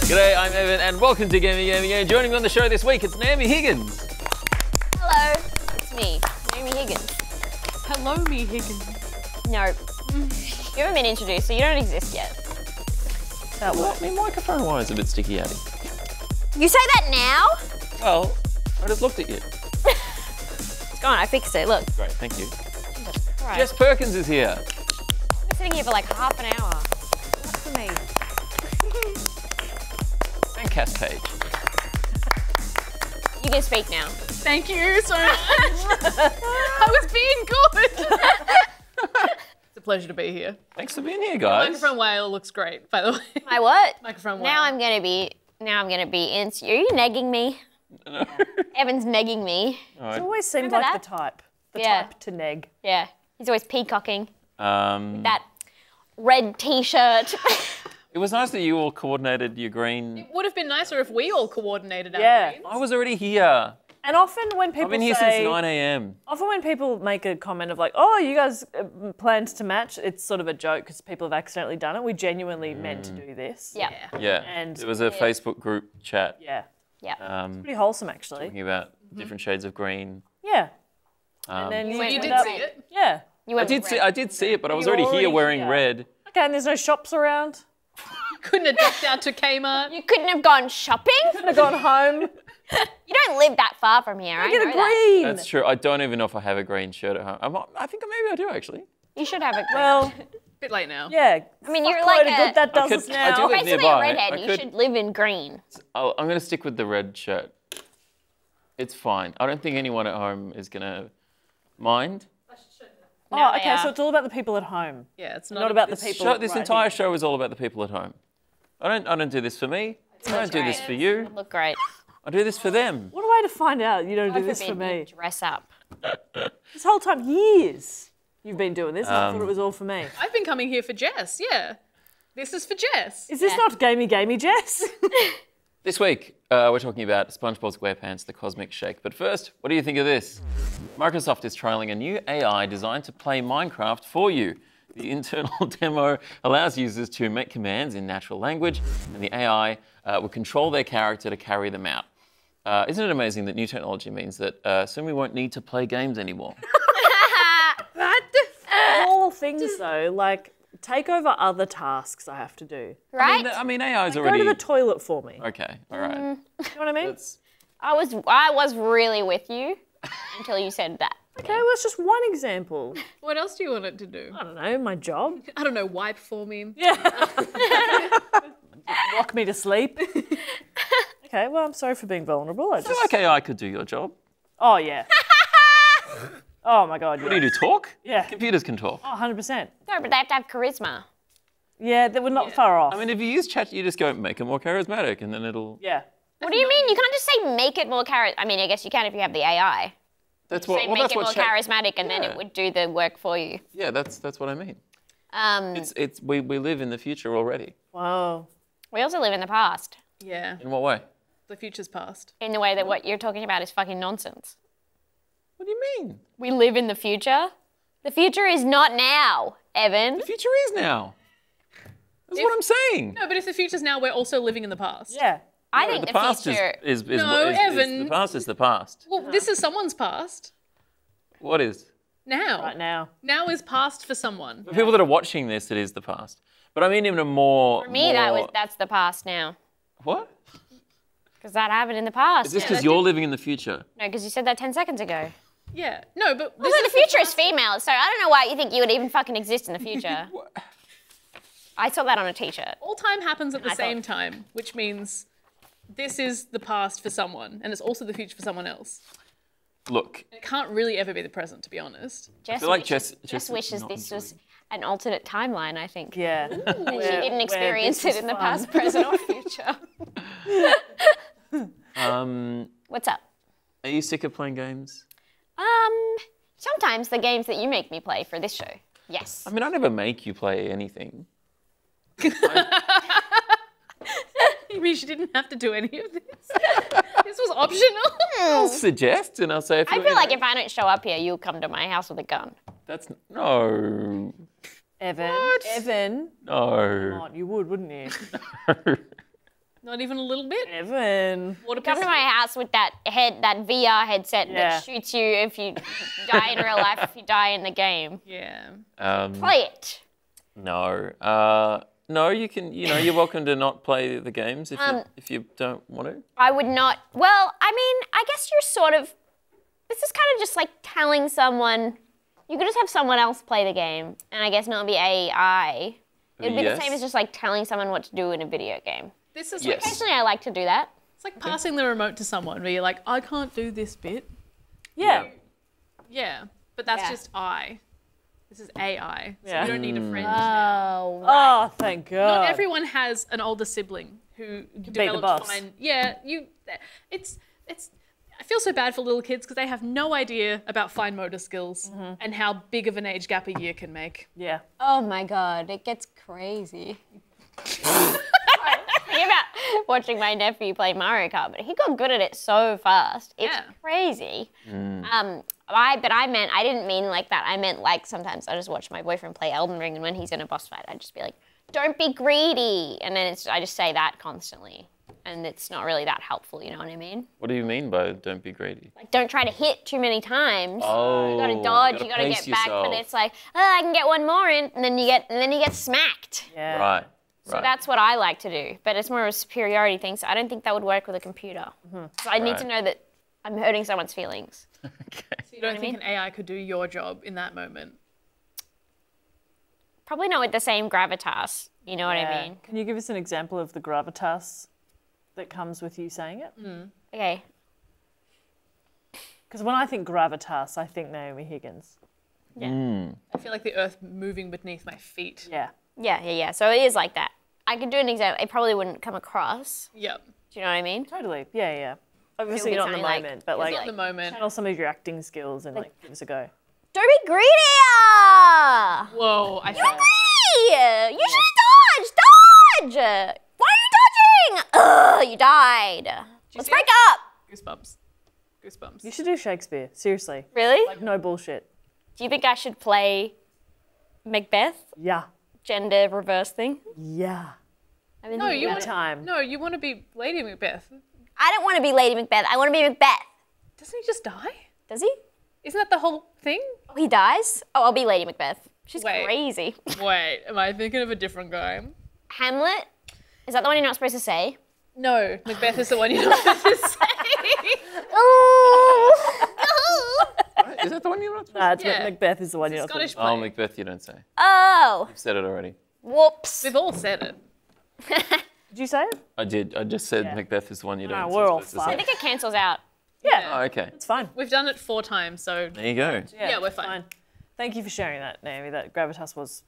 G'day, I'm Evan, and welcome to Gamey Game Game. Joining me on the show this week, it's Naomi Higgins. Hello, it's me, Naomi Higgins. Hello, me Higgins. No, you haven't been introduced, so you don't exist yet. Well, my microphone wire's a bit sticky, Addy. You say that now? Well, I just looked at you. It's gone, I fixed it, look. Great, thank you. Right. Jess Perkins is here. I've been sitting here for like half an hour. Not for me. And Cass Paige. You can speak now. Thank you so much. I was being good. It's a pleasure to be here. Thanks for being here, guys. Microphone whale looks great, by the way. My what? Microphone whale. Now I'm gonna be in. Are you negging me? No. Evan's negging me. It always seemed Remember like that? the type. The Yeah. type to neg. Yeah, he's always peacocking. Um, That red t-shirt. it was nice that you all coordinated your green. It would have been nicer if we all coordinated our Yeah. brains. I was already here. And often when people I've been here say, since 9 a.m. often when people make a comment of like, oh, you guys planned to match, it's sort of a joke because people have accidentally done it. We genuinely meant to do this. Yeah. Yeah, And- it was a Facebook group chat. Yeah. Yeah. Pretty wholesome, actually. Talking about different shades of green. Yeah. And then So you end did up- see it? Yeah. You I went did with see, red. I did see it, but I was You were already here already wearing here. red. Okay, and there's no shops around. Couldn't have ducked out to Kmart. You couldn't have gone shopping? Couldn't have gone home. You don't live that far from here, I Get know a that. green. That's true. I don't even know if I have a green shirt at home. I think maybe I do actually. You should have a green. Well, Bit late now. yeah. I mean, you're Fuck like load of a- good that does could- us I now. do You're live basically nearby. a redhead. I You could- should live in green. I'm going to stick with the red shirt. It's fine. I don't think anyone at home is going to mind. Now Oh, they okay, are. so it's all about the people at home. Yeah, it's Not about the This people. This right entire here. show is all about the people at home. I don't do this for me. I don't do this great. for you. Look great. I do this for them. What a way to find out you don't do God this for forbid you me. dress up. This whole time, years, you've been doing this. And I thought it was all for me. I've been coming here for Jess, yeah. This is for Jess. Is this Yeah. not Gamey Gamey, Jess? This week, we're talking about SpongeBob SquarePants, the Cosmic Shake. But first, what do you think of this? Microsoft is trialing a new AI designed to play Minecraft for you. The internal demo allows users to make commands in natural language, and the AI will control their character to carry them out. Isn't it amazing that new technology means that soon we won't need to play games anymore? All things though, like take over other tasks I have to do. Right? I mean, AI's Go already... to the toilet for me. Okay, all right. You know what I mean? That's- I was really with you until you said that. Okay, well, it's just one example. What else do you want it to do? I don't know, my job. I don't know, wipe for me. Rock me to sleep. Okay, well, I'm sorry for being vulnerable. I I feel just... like AI could do your job. Oh, yeah. Oh, my God. What do you do, talk? Yeah. Computers can talk. Oh, 100%. No, but they have to have charisma. Yeah, they were not far off. I mean, if you use chat, you just go, make it more charismatic, and then it'll... yeah. What do you mean? You can't just say make it more I mean, I guess you can if you have the AI. That's Say what... Well, make that's it more what chat... charismatic and then Yeah. it would do the work for you. Yeah, that's what I mean. Um, We live in the future already. Wow. we also live in the past Yeah, In what way? the future's past. in the way that what you're talking about is fucking nonsense. What do you mean? We live in the future. The future is not now, Evan. The future is now. That's what I'm saying. No, but if the future's now, we're also living in the past. Yeah. I No, think the the past future. is No, Evan. the past is the past. Well, this is someone's past. What is? Now. Right now. Now is past for someone. For people that are watching this, it is the past. But I mean, in a more... For me, that's the past now. What? Because that happened in the past. Is this Yeah, because that you're living in the future? No, because you said that 10 seconds ago. Yeah. No, but Also, the future is female, so I don't know why you think you would even fucking exist in the future. I saw that on a t-shirt. all time happens at the I same thought- time, which means this is the past for someone, and it's also the future for someone else. Look, It can't really ever be the present, to be honest. Jess feel like wishes, Jess wishes not this was an alternate timeline, I think. Yeah. And she didn't where experience this it is in the fun. past, present, or future. um, What's up? are you sick of playing games? Sometimes the games that you make me play for this show. Yes. I mean, I never make you play anything. You mean she didn't have to do any of this? This was optional? I'll suggest, and I'll say if I you- feel like if I don't show up here, you'll come to my house with a gun. That's... No. Evan. What? Evan. No. Oh, you would, wouldn't you? Not Not even a little bit? Evan. Water Come to pistol? my house with that VR headset Yeah. that shoots you if you die in real life, if you die in the game. Yeah. Play it. No. No, you can. You're welcome to not play the games if you don't want to. I would not. Well, I mean, I guess you're sort of. This is kind of just like telling someone. You could just have someone else play the game, and I guess not be AI. It would be the same as just like telling someone what to do in a video game. This is Yes. like, Personally, I like to do that. it's like passing the remote to someone where you're like, I can't do this bit. Yeah. Yeah, but that's Yeah. just I. This is AI. So Yeah. you don't need a friend now. Oh, Oh, thank God. Not everyone has an older sibling who the develops boss. fine. Yeah, it's. I feel so bad for little kids because they have no idea about fine motor skills and how big of an age gap a year can make. Yeah. Oh my God, it gets crazy. Think about watching my nephew play Mario Kart, but he got good at it so fast. It's crazy. I didn't mean like that. I meant like sometimes I just watch my boyfriend play Elden Ring, and when he's in a boss fight, I'd just be like, "Don't be greedy," and then I just say that constantly, and it's not really that helpful. You know what I mean? What do you mean by don't be greedy? Like, don't try to hit too many times. Oh, You gotta dodge. You gotta pace get back. yourself. But it's like, I can get one more in, and then you get smacked. Yeah. Right. So that's what I like to do. But it's more of a superiority thing. So I don't think that would work with a computer. So I need to know that I'm hurting someone's feelings. Okay. So you don't think an AI could do your job in that moment? Probably not with the same gravitas. You know what I Yeah. mean? Can you give us an example of the gravitas that comes with you saying it? Okay. Because when I think gravitas, I think Naomi Higgins. I feel like the earth moving beneath my feet. Yeah. Yeah. So it is like that. I could do an example. It probably wouldn't come across. Yep. Do you know what I mean? Totally. Yeah. Obviously be not in the something like- moment, but it's like At the moment. channel some of your acting skills and like give us a go. Don't be greedy! Whoa. Greedy! You should dodge! Why are you dodging? Ugh, you died. Let's see break it? up. Goosebumps. You should do Shakespeare. Seriously. Really? Like no bullshit. Do you think I should play Macbeth? Yeah. Gender reverse thing? Yeah. I've been No, thinking you about want it. Time. No, you want to be Lady Macbeth. I don't want to be Lady Macbeth. I want to be Macbeth. Doesn't he just die? Does he? Isn't that the whole thing? Oh, he dies? Oh, I'll be Lady Macbeth. She's Wait. crazy. Wait, am I thinking of a different guy? Hamlet? Is that the one you're not supposed to say? No, Macbeth is the one you're not supposed to say. Is that the one you're not supposed Nah, it's Yeah. Macbeth is the one you're not Scottish to? play. Oh, Macbeth, you don't say. Oh, You've said it already. whoops. We've all said it. Did you say it? I did. I just said Yeah. Macbeth is the one you don't. we're all supposed to I say. think it cancels out. Yeah. Oh, okay. It's fine. We've done it 4 times, so There you go. Yeah, we're it's fine. Thank you for sharing that, Naomi. That gravitas was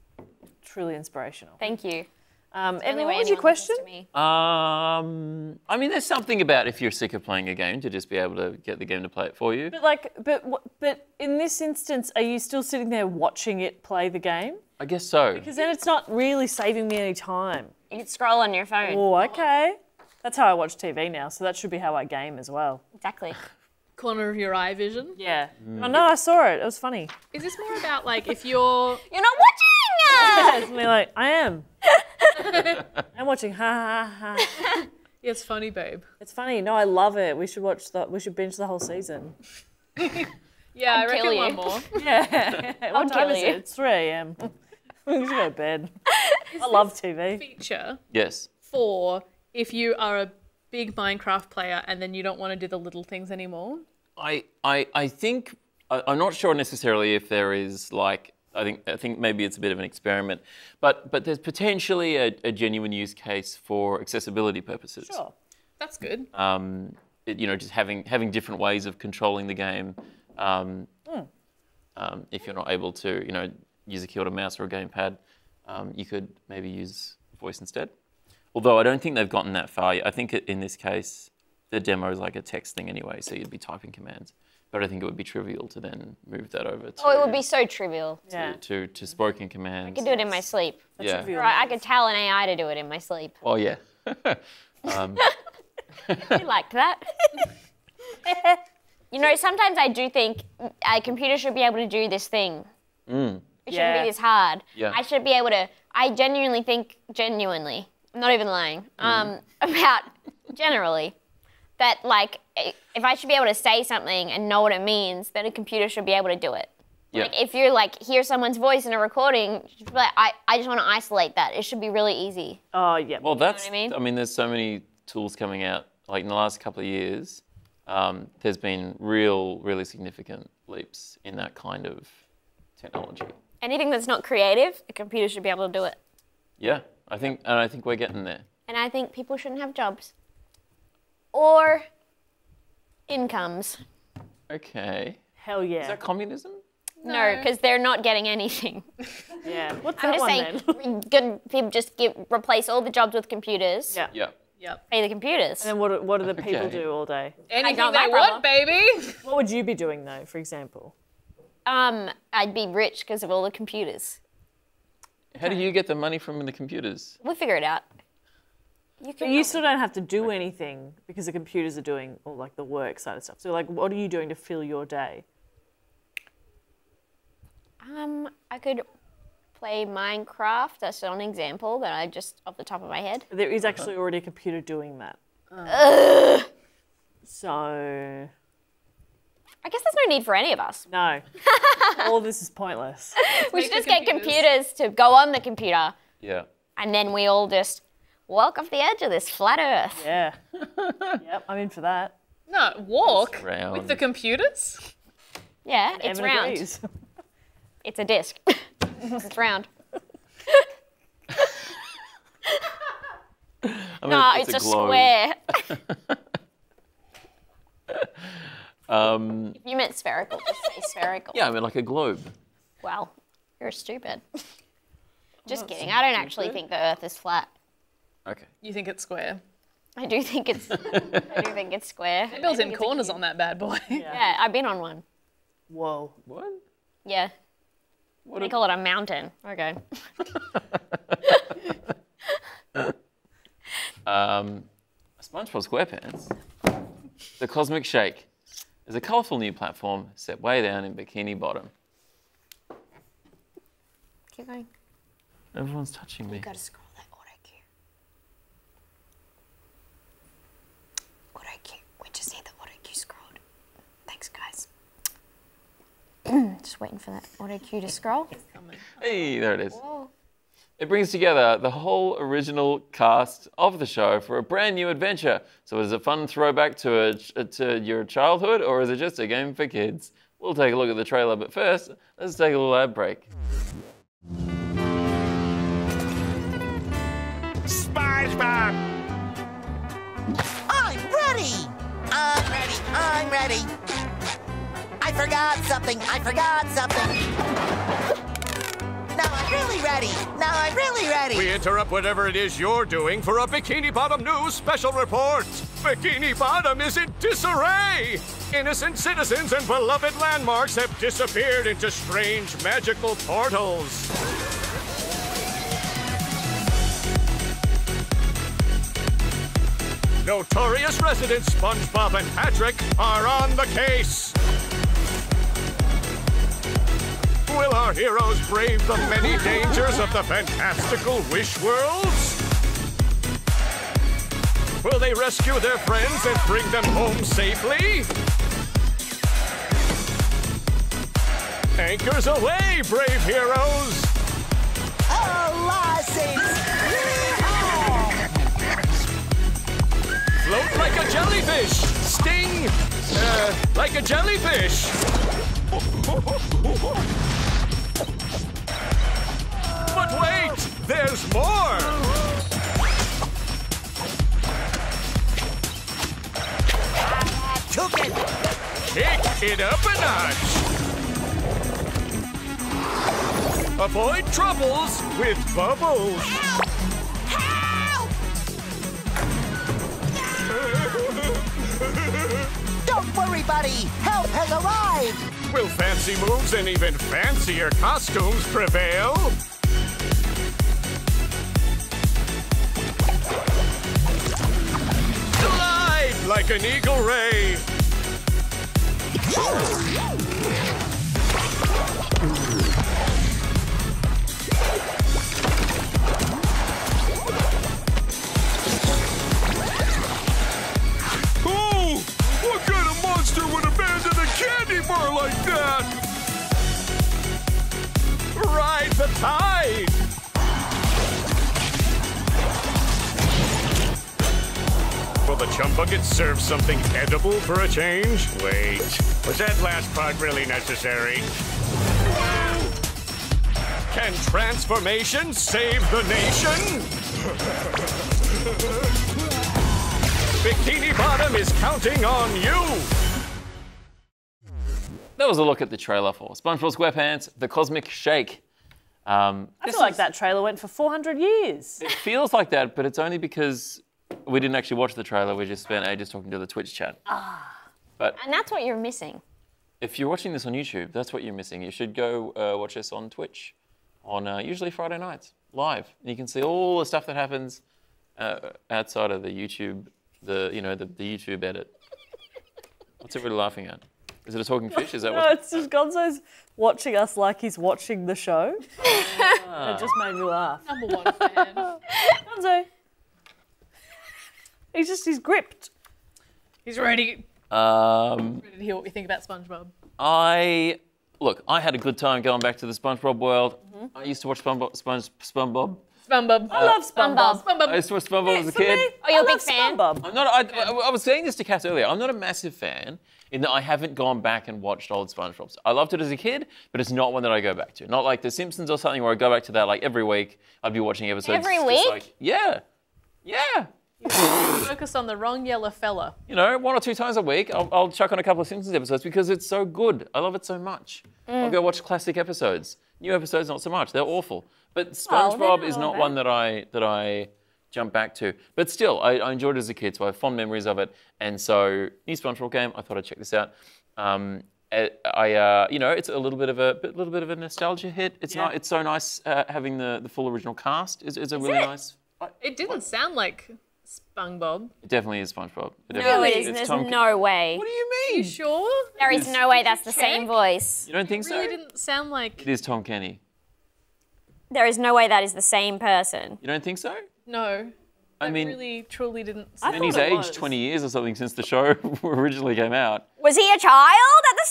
truly inspirational. Thank you. Evan, Only what way was your anyone listens question? to me. I mean, there's something about if you're sick of playing a game to just be able to get the game to play it for you. But in this instance, are you still sitting there watching it play the game? I guess so. Because then it's not really saving me any time. You can scroll on your phone. Oh, okay. That's how I watch TV now, so that should be how I game as well. Exactly. corner of your eye vision. Yeah. Oh, no, I saw it. It was funny. Is this more about like if you're You're not watching! It's me like, I am. I'm watching. Ha ha ha. Yeah, it's funny, babe. It's funny. No, I love it. We should binge the whole season. Yeah, I reckon kill you. one more. Yeah. What time kill is you. it? It's 3 a.m. We should go to bed. I love TV. Feature Yes. for if you are a big Minecraft player and then you don't want to do the little things anymore. I think I'm not sure necessarily if there is like I think maybe it's a bit of an experiment, but there's potentially a genuine use case for accessibility purposes. Sure. That's good. Just having different ways of controlling the game. If you're not able to, use a keyboard, a mouse, or a gamepad, you could maybe use voice instead. Although I don't think they've gotten that far yet. I think in this case, the demo is like a text thing anyway, so you'd be typing commands. But I think it would be trivial to then move that over to, Oh, it would be so trivial. Yeah. to spoken commands. I could do it in my sleep. Yeah. trivial. Or I could tell an AI to do it in my sleep. Oh yeah. You liked that? Sometimes I do think a computer should be able to do this thing. It shouldn't Yeah. be this hard. Yeah. I should be able to, I genuinely think, I'm not even lying. About generally that like if I should be able to say something and know what it means, then a computer should be able to do it. Yeah. Like if you're like hear someone's voice in a recording, you should be like, I just want to isolate that. It should be really easy. Oh, yeah. Well, that's. I mean? There's so many tools coming out. Like in the last couple of years, there's been really significant leaps in that kind of technology. Anything that's not creative, a computer should be able to do it. Yeah, I think we're getting there. And I think people shouldn't have jobs or incomes. Okay. Hell yeah. Is that communism? No, because they're not getting anything. Yeah. What's I'm that just one saying, then? good people just replace all the jobs with computers. Yeah. Yeah. Yep. Pay the computers. And then what do the people Okay. do all day? Anything not they my want, problem. baby. What would you be doing though, for example? I'd be rich because of all the computers. How do you get the money from the computers? We'll figure it out. But you still don't have to do anything because the computers are doing all like the work side of stuff. So like, what are you doing to fill your day? I could play Minecraft. That's an example that I just off the top of my head. There is actually already a computer doing that. So I guess there's no need for any of us. no, all this is pointless. We make should just the get computers to go on the computer, Yeah. and then we all just walk off the edge of this flat Earth. Yeah. Yep, I'm in for that. No, walk round. with the computers. Yeah, it's Evan round. agrees. It's a disc. It's round. No, it's a globe. square. If you meant spherical, just say spherical. Yeah, I mean like a globe. Well, you're stupid. Just kidding. I don't actually think the Earth is flat. Okay. You think it's square? I do think it's. I do think it's square. They built in corners on that bad boy. Yeah, I've been on one. Whoa. What? Yeah. What They call it a mountain. Okay. SpongeBob SquarePants, the Cosmic Shake, is a colourful new platform set way down in Bikini Bottom. Keep going. Everyone's touching me. You gotta scroll that auto cue. Auto cue. We just need the auto cue scrolled. Thanks, guys. Just waiting for that auto cue to scroll. Hey, there it is. Whoa. It brings together the whole original cast of the show for a brand new adventure. So is it a fun throwback to your childhood, or is it just a game for kids? We'll take a look at the trailer, but first, let's take a little ad break. SpongeBob! I'm ready! I'm ready! I'm ready! I forgot something! I forgot something! Now I'm really ready! Now I'm really ready! We interrupt whatever it is you're doing for a Bikini Bottom News special report. Bikini Bottom is in disarray! Innocent citizens and beloved landmarks have disappeared into strange magical portals. Notorious residents SpongeBob and Patrick are on the case. Will our heroes brave the many dangers of the fantastical wish worlds? Will they rescue their friends and bring them home safely? Anchors away, brave heroes! Oh, license! Float like a jellyfish! Sting, like a jellyfish! But wait! There's more! Took it! Kick it up a notch! Avoid troubles with bubbles! Help! Don't worry, buddy! Help has arrived! Will fancy moves and even fancier costumes prevail? Glide like an eagle ray! the tide. Will the chum bucket serve something edible for a change? Wait, was that last part really necessary? Can transformation save the nation? Bikini Bottom is counting on you! That was a look at the trailer for SpongeBob SquarePants, The Cosmic Shake. I feel like that trailer went for 400 years. It feels like that, but it's only because we didn't actually watch the trailer. We just spent ages talking to the Twitch chat. But And that's what you're missing. if you're watching this on YouTube, that's what you're missing. You should go watch us on Twitch on usually Friday nights, live. And you can see all the stuff that happens outside of the YouTube, the YouTube edit. What's everybody laughing at? Is it a talking fish? Is that No, what? it's just Gonzo's watching us like he's watching the show. It just made me laugh. Number one fan. Gonzo. He's gripped. He's ready. Um, Ready to hear what we think about SpongeBob. I had a good time going back to the SpongeBob world. I used to watch SpongeBob. SpongeBob. I love SpongeBob. SpongeBob. I used to watch SpongeBob as a For kid. me, Oh, you're I a big love fan? SpongeBob. I'm not. I was saying this to Cass earlier. I'm not a massive fan in that I haven't gone back and watched old SpongeBobs. I loved it as a kid, but it's not one that I go back to. Not like The Simpsons or something where I go back to that like every week. I'd be watching episodes. Every just week? like, yeah. Focus on the wrong yellow fella. You know, 1 or 2 times a week, I'll chuck on a couple of Simpsons episodes because it's so good. I love it so much. I'll go watch classic episodes. New episodes, not so much. They're awful. But SpongeBob is not one that I jump back to. But still, I enjoyed it as a kid, so I have fond memories of it. And so, new SpongeBob game, I thought I'd check this out. It's a little bit of a nostalgia hit. It's not. It's so nice having the full original cast. It's a really nice. It didn't sound like SpongeBob. It definitely is SpongeBob. No, it isn't. There's no way. What do you mean? You sure? There is no way that's the same voice. You don't think It so? really didn't sound like. It is Tom Kenny. There is no way that is the same person. You don't think so? No. I mean, really, truly didn't. I and he's thought it aged was. 20 years or something since the show originally came out. Was he a child at the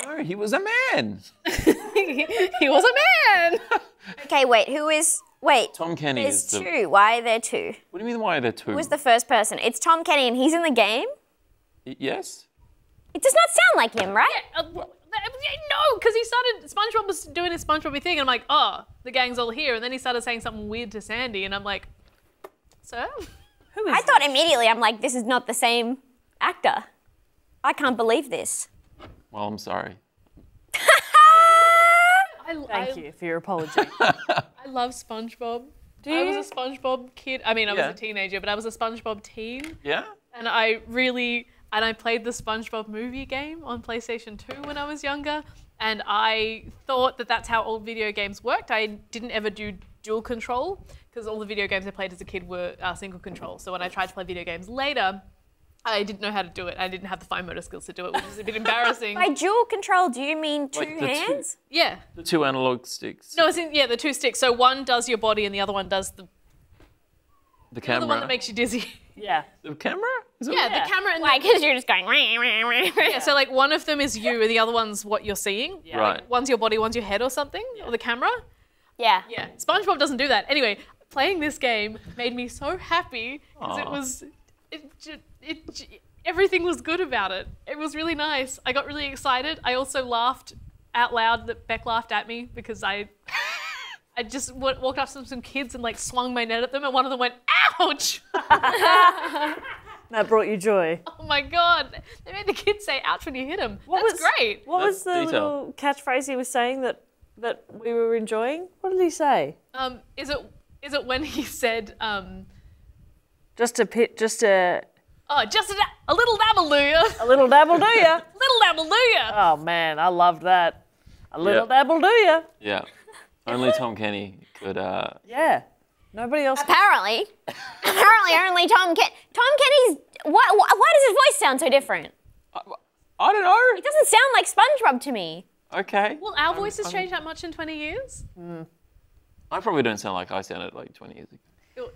start? No, he was a man. He was a man. Okay, wait. Who is? Wait. Tom Kenny There's is the. two. Why are there two? What do you mean? Why are there 2? Who was the first person? It's Tom Kenny, and he's in the game. Yes. It does not sound like him, right? No, because he started. SpongeBob was doing his SpongeBob thing, and I'm like, oh, the gang's all here, and then he started saying something weird to Sandy, and I'm like, sir. Who is I thought immediately, I'm like, this is not the same actor. I can't believe this. Well, I'm sorry. Thank you for your apology. I love SpongeBob. I you? was a SpongeBob kid. I mean, I Yeah. was a teenager, but I was a SpongeBob teen. Yeah. And I played the SpongeBob movie game on PlayStation 2 when I was younger. And I thought that that's how old video games worked. I didn't ever do dual control because all the video games I played as a kid were single control. So when I tried to play video games later, I didn't know how to do it. I didn't have the fine motor skills to do it, which is a bit embarrassing. By dual control, do you mean two Like the two- hands? Yeah. The 2 analog sticks. No, the 2 sticks. So one does your body and the other one does the camera. one that makes you dizzy. Yeah. The camera? Is it? Yeah, the camera and Why? Because you're just going. Wah, wah, wah, wah. yeah, so like one of them is you and the other one's what you're seeing. Yeah. Right. One's your body, one's your head or something, or the camera. Yeah. Yeah, SpongeBob doesn't do that. Anyway, playing this game made me so happy because everything was good about it. It was really nice. I got really excited. I also laughed out loud that Bec laughed at me because I just walked up to some kids and like swung my net at them and one of them went, ouch! That brought you joy. Oh my God. They made the kids say ouch when you hit them. What That's was- great. What was the Detail. little catchphrase he was saying that we were enjoying? What did he say? Is it when he said, Just a oh, just a little dabble-loo-ya. a little dabble do ya? Little dabble-loo-ya. Oh man, I loved that. A little Yep. dabble do ya? Yeah. Only Tom Kenny could. Yeah. Nobody else. Apparently only Tom Kenny's. Why does his voice sound so different? I don't know. It doesn't sound like SpongeBob to me. Okay. Will our voices change that much in 20 years? I probably don't sound like I sounded like 20 years ago.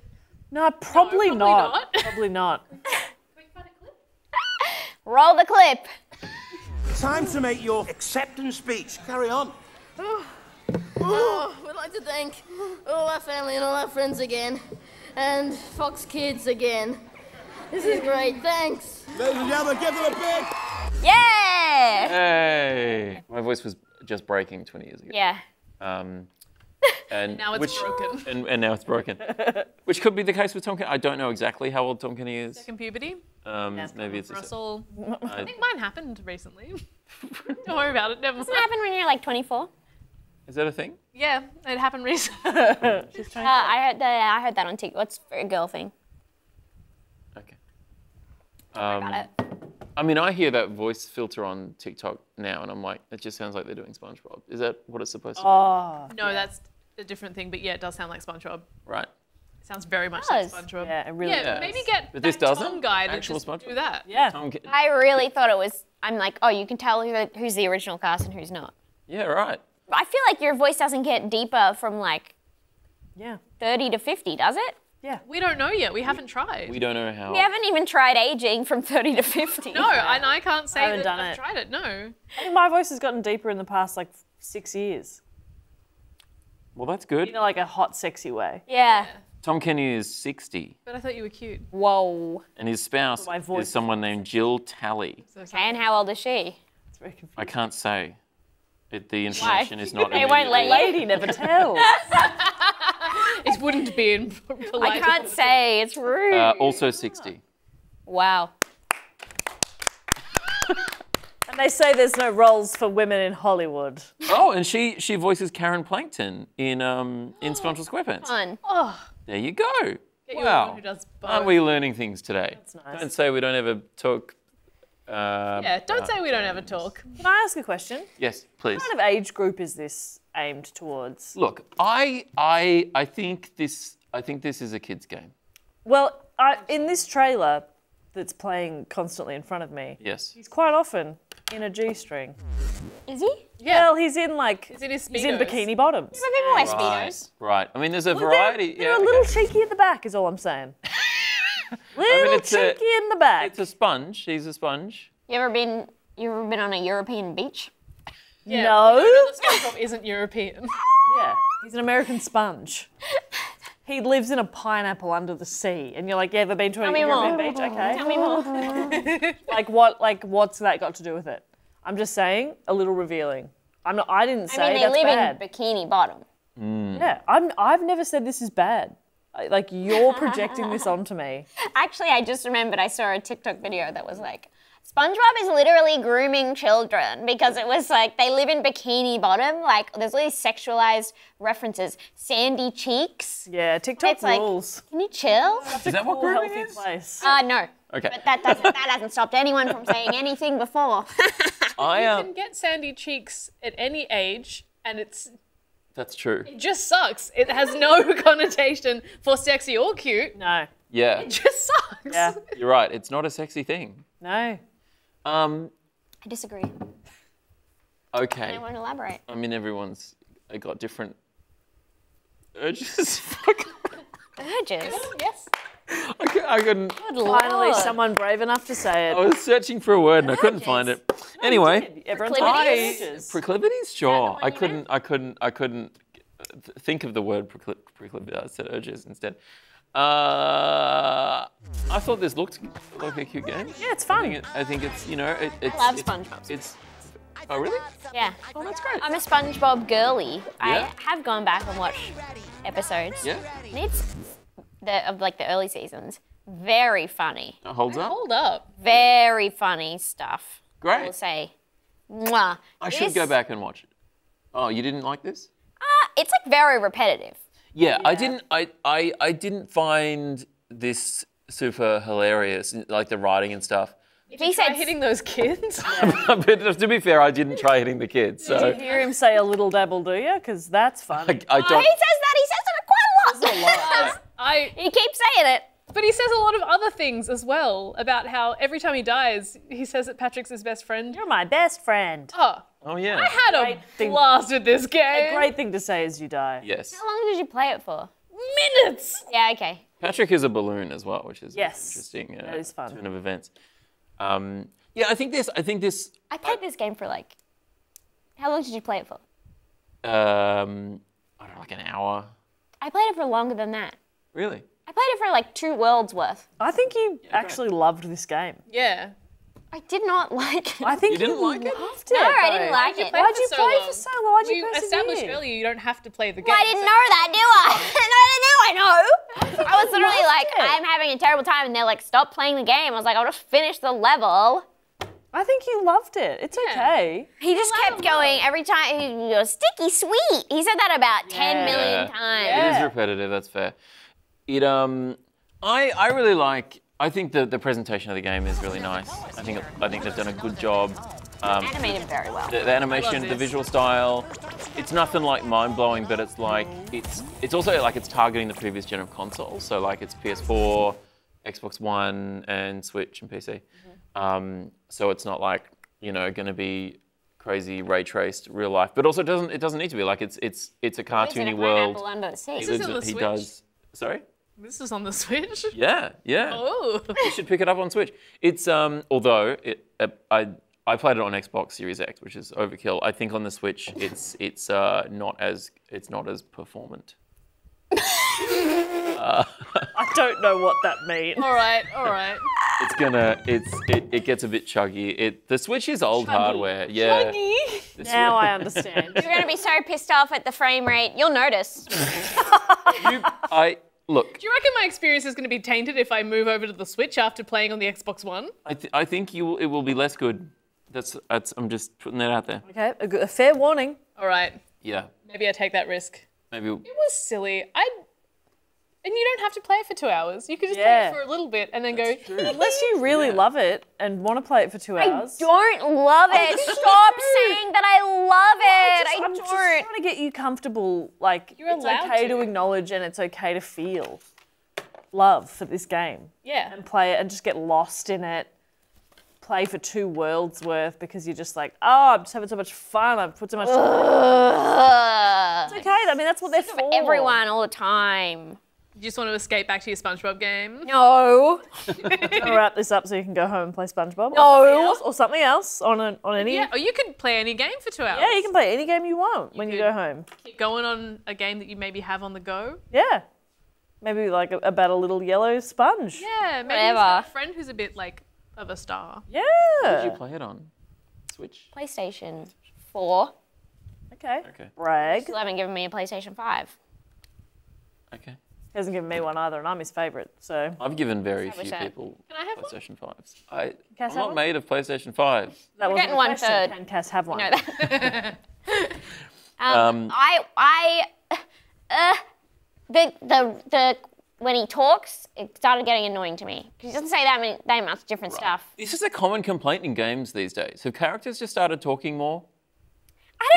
No, probably, probably not. not. Probably not. Roll the clip. Time to make your acceptance speech. Carry on. Oh, well, like to thank all our family and all our friends again, and Fox Kids again. This is great, thanks. Ladies and gentlemen, give them a big... Yeah! Hey! My voice was just breaking 20 years ago. Yeah. And Now it's broken. And now it's broken. Which could be the case with Tom Kenny. I don't know exactly how old Tom Kenny is. Second puberty. Maybe it's Russell. I think mine happened recently. Don't worry about it. Never Doesn't it happen when you're like 24? Is that a thing? Yeah, it happened recently. I heard that on TikTok. It's a girl thing. Okay. Got it. I mean, I hear that voice filter on TikTok now, and I'm like, it just sounds like they're doing SpongeBob. Is that what it's supposed to be? No, that's a different thing, but yeah, it does sound like SpongeBob. Right. It sounds very much does. like SpongeBob. Yeah, it really Yeah, does. maybe get But this that doesn't? Tom guy to Actual just SpongeBob? do that. Yeah. I really thought it was. I'm like, oh, you can tell who's the original cast and who's not. Yeah, right. I feel like your voice doesn't get deeper from like Yeah. 30 to 50, does it? We don't know yet. We haven't tried. We don't know how. We haven't even tried aging from 30 to 50. No, and I can't say haven't that done I've it. tried it. No. I think my voice has gotten deeper in the past like 6 years. Well, that's good. In like a hot, sexy way. Yeah. Tom Kenny is 60, But I thought you were cute. Whoa. and his spouse My voice. is someone named Jill Talley. So Okay, and how old is she? It's very confusing. I can't say. The information is not They won't let immediately- you. Lady never tells. it wouldn't be in polite. I can't say. It's rude. Also 60. Wow. And they say there's no roles for women in Hollywood. Oh, and she voices Karen Plankton in SpongeBob SquarePants. Fun. There you go. Get you Wow. one who does both. Aren't we learning things today? That's nice. Don't say we don't ever talk. Yeah, don't say we don't ever talk. Can I ask a question? Yes, please. What kind of age group is this aimed towards? Look, I think this is a kid's game. Well, in this trailer that's playing constantly in front of me, Yes. he's quite often in a G-string. Is he? Yeah. Well, he's in like He's in his he's in Speedos. bikini bottoms. Some people wear Speedos. Right. I mean, there's a Well, variety. They're yeah, a little okay. cheeky at the back, is all I'm saying. Little it's a- cheeky in the back. It's a sponge. He's a sponge. You ever been on a European beach? Yeah. No. SpongeBob isn't European. Yeah, he's an American sponge. He lives in a pineapple under the sea, and you're like, "You ever been to a me European more. beach?" Okay. Tell me more. What's that got to do with it? I'm just saying, a little revealing. I didn't say I mean, they that's live bad. in Bikini Bottom. Yeah, I've never said this is bad. Like, you're projecting this onto me. Actually, I just remembered I saw a TikTok video that was like, SpongeBob is literally grooming children because it was like they live in Bikini Bottom. Like, there's all these sexualized references. Sandy cheeks. Yeah, TikTok It's like, rules. can you chill? Is that what Cool, grooming healthy is? place. No. Okay. But that hasn't stopped anyone from saying anything before. I You can get sandy cheeks at any age, and it That's true. just sucks. It has no connotation for sexy or cute. No, Yeah. It just sucks. yeah, You're right. It's not a sexy thing. no. I disagree. Okay. Anyone elaborate? I mean, everyone's got different urges. Urges. Yes. I couldn't. Finally, someone brave enough to say I it. was searching for a word and I couldn't find it. Anyway, Everyone's Proclivities? got urges. proclivities. Sure. one you I couldn't think of the word proclivity. I said urges instead. I thought this looked like a cute game. Yeah, it's fun. I think it's it's. love it's- SpongeBob. It's. Oh really? Yeah. Oh, that's great. I'm a SpongeBob girly. Yeah. I have gone back and watched episodes. Yeah. And it's of the early seasons. Very funny. It holds up. Hold up. Very funny stuff. I will Great. say. Mwah. I should go back and watch it. Oh, you didn't like this? It's like very repetitive. Yeah, I didn't. I didn't find this super hilarious, like the writing and stuff. If he Try said hitting those kids. But to be fair, I didn't try hitting the kids, so You hear him say a little dabble, do you? Because that's funny. I he don't. says that. He says it quite a lot. He keeps saying it. But he says a lot of other things as well about how every time he dies, he says that Patrick's his best friend. You're my best friend. Oh, Oh yeah. I had a Great thing- blast with this game. Great thing to say as you die. Yes. How long did you play it for? Minutes. Yeah, okay. Patrick is a balloon as well, which is Yes. interesting. That is fun. Turn of events. Yeah, I think this. I played this game for like. How long did you play it for? I don't know, like an hour. I played it for longer than that. Really? I played it for like 2 worlds worth. I think you actually loved this game. Yeah. I did not like it. I think You didn't like it? loved No, it. I didn't though. like it. Why'd you play long? for so long? Why'd you We persevere? established earlier you don't have to play the game. Well, I didn't know that, do I? Now I know. I was literally loved like, it. I'm having a terrible time, and they're like, stop playing the game. I was like, I'll just finish the level. I think you loved it. It's okay. He just kept going every time. He goes, sticky sweet. He said that about 10 million times. It is repetitive, that's fair. It I really like, I think the presentation of the game is really nice. I think they've done a good job. Animated very well. The animation, the visual style, it's nothing like mind-blowing, but it's like, it's also like it's targeting the previous gen of consoles. So like it's PS4, Xbox One, and Switch and PC. So it's not like, you know, gonna be crazy ray traced real life, but also it doesn't need to be. Like it's a cartoony world. Pineapple under the sea. This is on the He Switch? does. Sorry? This is on the Switch? Yeah. Oh. You should pick it up on Switch. It's although I played it on Xbox Series X, which is overkill. I think on the Switch it's not as performant. I don't know what that means. All right. It gets a bit chuggy. The Switch is old hardware. Yeah. Now I understand. You're going to be so pissed off at the frame rate, you'll notice. Look. Do you reckon my experience is going to be tainted if I move over to the Switch after playing on the Xbox One? I think it will be less good. I'm just putting that out there. Okay, a fair warning. All right. Yeah. Maybe I take that risk. Maybe. It was silly. And you don't have to play it for 2 hours. You could just play Yeah. it for a little bit and then go. Unless you really love it and want to play it for 2 hours. Don't love it. Stop saying that I love it. I'm just trying to get you comfortable. Like, You're it's allowed okay to. to acknowledge and it's okay to feel love for this game. Yeah. And play it and just get lost in it. Play for 2 worlds worth because you're just like, oh, I'm just having so much fun. I've put so much time. It's okay. I mean, that's what they're for. Everyone all the time. You just want to escape back to your SpongeBob game? No. I'll wrap this up so you can go home and play SpongeBob. No. Or something else on any. Yeah, or you could play any game for 2 hours. Yeah, you can play any game you want when you could- go home. Keep going on a game that you maybe have on the go. Yeah. Maybe like about a little yellow sponge. Yeah, maybe Whatever. you've got a friend who's a bit like of a star. Yeah. What did you play it on? Switch? PlayStation 4. Okay. Okay. Brag. Still haven't given me a PlayStation 5. Okay. He hasn't given me one either, and I'm his favourite. So I've given very I few wish I- people Can I have one? PlayStation 5s. Cass I'm have not one? made of PlayStation 5s. that was getting the one question. third. Can Cass have one? You know that. When he talks, it started getting annoying to me. Because he doesn't say that much different stuff. This is a common complaint in games these days. Have characters just started talking more?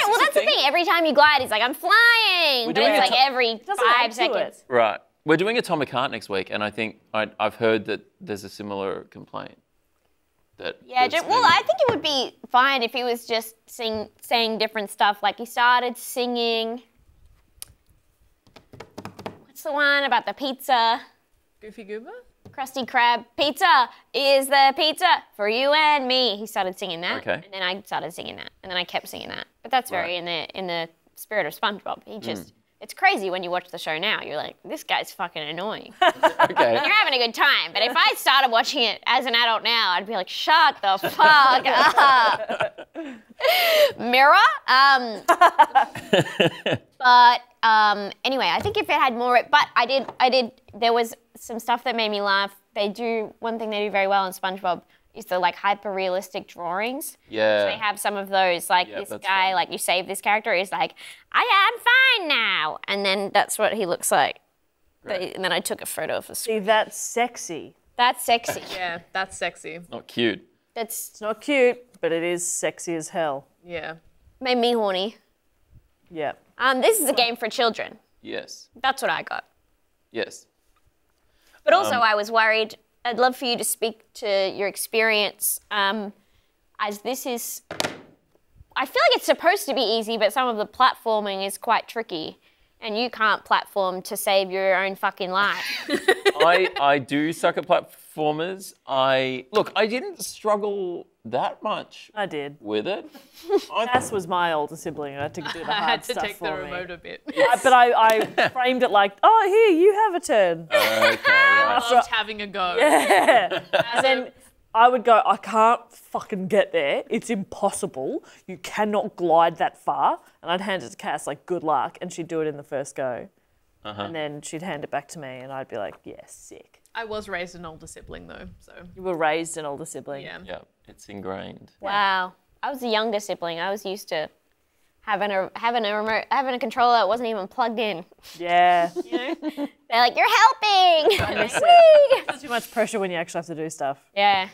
Well, that's the thing. Every time you glide, he's like, I'm flying. But doing it's it like every Doesn't add 5 to seconds. it. Right. We're doing Atomic Heart next week, and I think I've heard that there's a similar complaint. Yeah, I think it would be fine if he was just saying different stuff. Like he started singing. What's the one about the pizza? Goofy Goober? Krusty Krab. Pizza is the pizza for you and me. He started singing that. Okay. And then I started singing that. And then I kept singing that. But that's very in the spirit of SpongeBob. He just it's crazy when you watch the show now. You're like, this guy's fucking annoying. Okay. You're having a good time. But if I started watching it as an adult now, I'd be like, shut the fuck up. Mirror? But anyway, I think if it had more, but I did, there was some stuff that made me laugh. One thing they do very well in SpongeBob is the like hyper realistic drawings. Yeah. So they have some of those, like Yeah, this that's guy, fun. like you save this character, is like, I'm fine now. And then that's what he looks like. And then I took a photo of the See, that's sexy. That's sexy. Yeah, that's sexy. Not cute. That's It's not cute, but it is sexy as hell. Yeah. made me horny. Yeah. This is a game for children. Yes. That's what I got. Yes. But also, I was worried. I'd love for you to speak to your experience, as this is. I feel like it's supposed to be easy, but some of the platforming is quite tricky. and you can't platform to save your own fucking life. I do suck at platformers. I didn't struggle that much I did. with it. Cass was my older sibling. I had to do the I hard had to stuff take the for me. remote a bit. But I framed it like, oh, here, you have a turn. Okay, right. I loved having a go. Yeah. And then I would go, I can't fucking get there. It's impossible. You cannot glide that far. And I'd hand it to Cass, like, good luck. And she'd do it in the first go. And then she'd hand it back to me and I'd be like, yeah, sick. I was raised an older sibling though, so You were raised an older sibling. yeah. Yeah, it's ingrained. Wow. I was the younger sibling. I was used to having a controller that wasn't even plugged in. Yeah. They're like, you're helping. There's too much pressure when you actually have to do stuff. Yeah.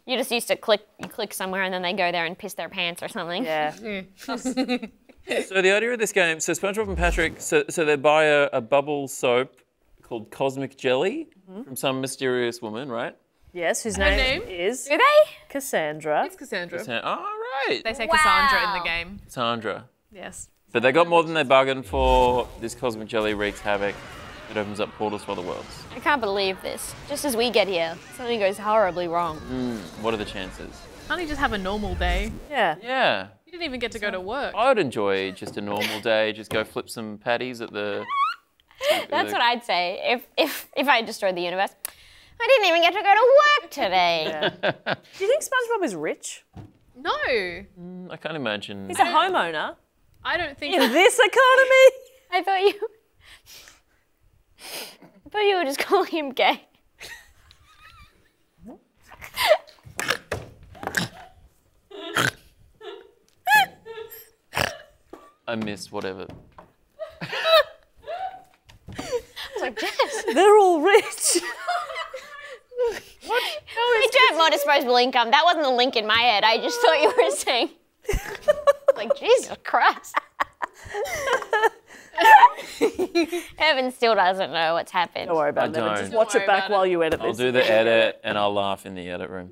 You just used to click somewhere and then they go there and piss their pants or something. Yeah. So the idea of this game, so SpongeBob and Patrick, so they buy a bubble soap called Cosmic Jelly from some mysterious woman, right? Yes, whose name name is Do they? Cassandra. It's Cassandra. Oh, right. They say Cassandra in Wow. the game. Sandra. Yes. But they got more than they bargained for. This Cosmic Jelly wreaks havoc. It opens up portals for other worlds. I can't believe this. Just as we get here, something goes horribly wrong. What are the chances? Can't you just have a normal day? Yeah. Yeah. You didn't even get to go to work. I would enjoy just a normal day. Just go flip some patties at the... That's what I'd say if I destroyed the universe. I didn't even get to go to work today. Do you think SpongeBob is rich? No. I can't imagine. He's a homeowner. I don't think In this economy? I thought you were just calling him gay. I missed whatever. I was like, Jess. They're all rich. I do have more disposable income. That wasn't the link in my head. I just thought you were saying. Like, Jesus Christ. Evan still doesn't know what's happened. Don't worry about it. don't. Just Don't watch it worry back about while it. you edit I'll this. do the edit and I'll laugh in the edit room.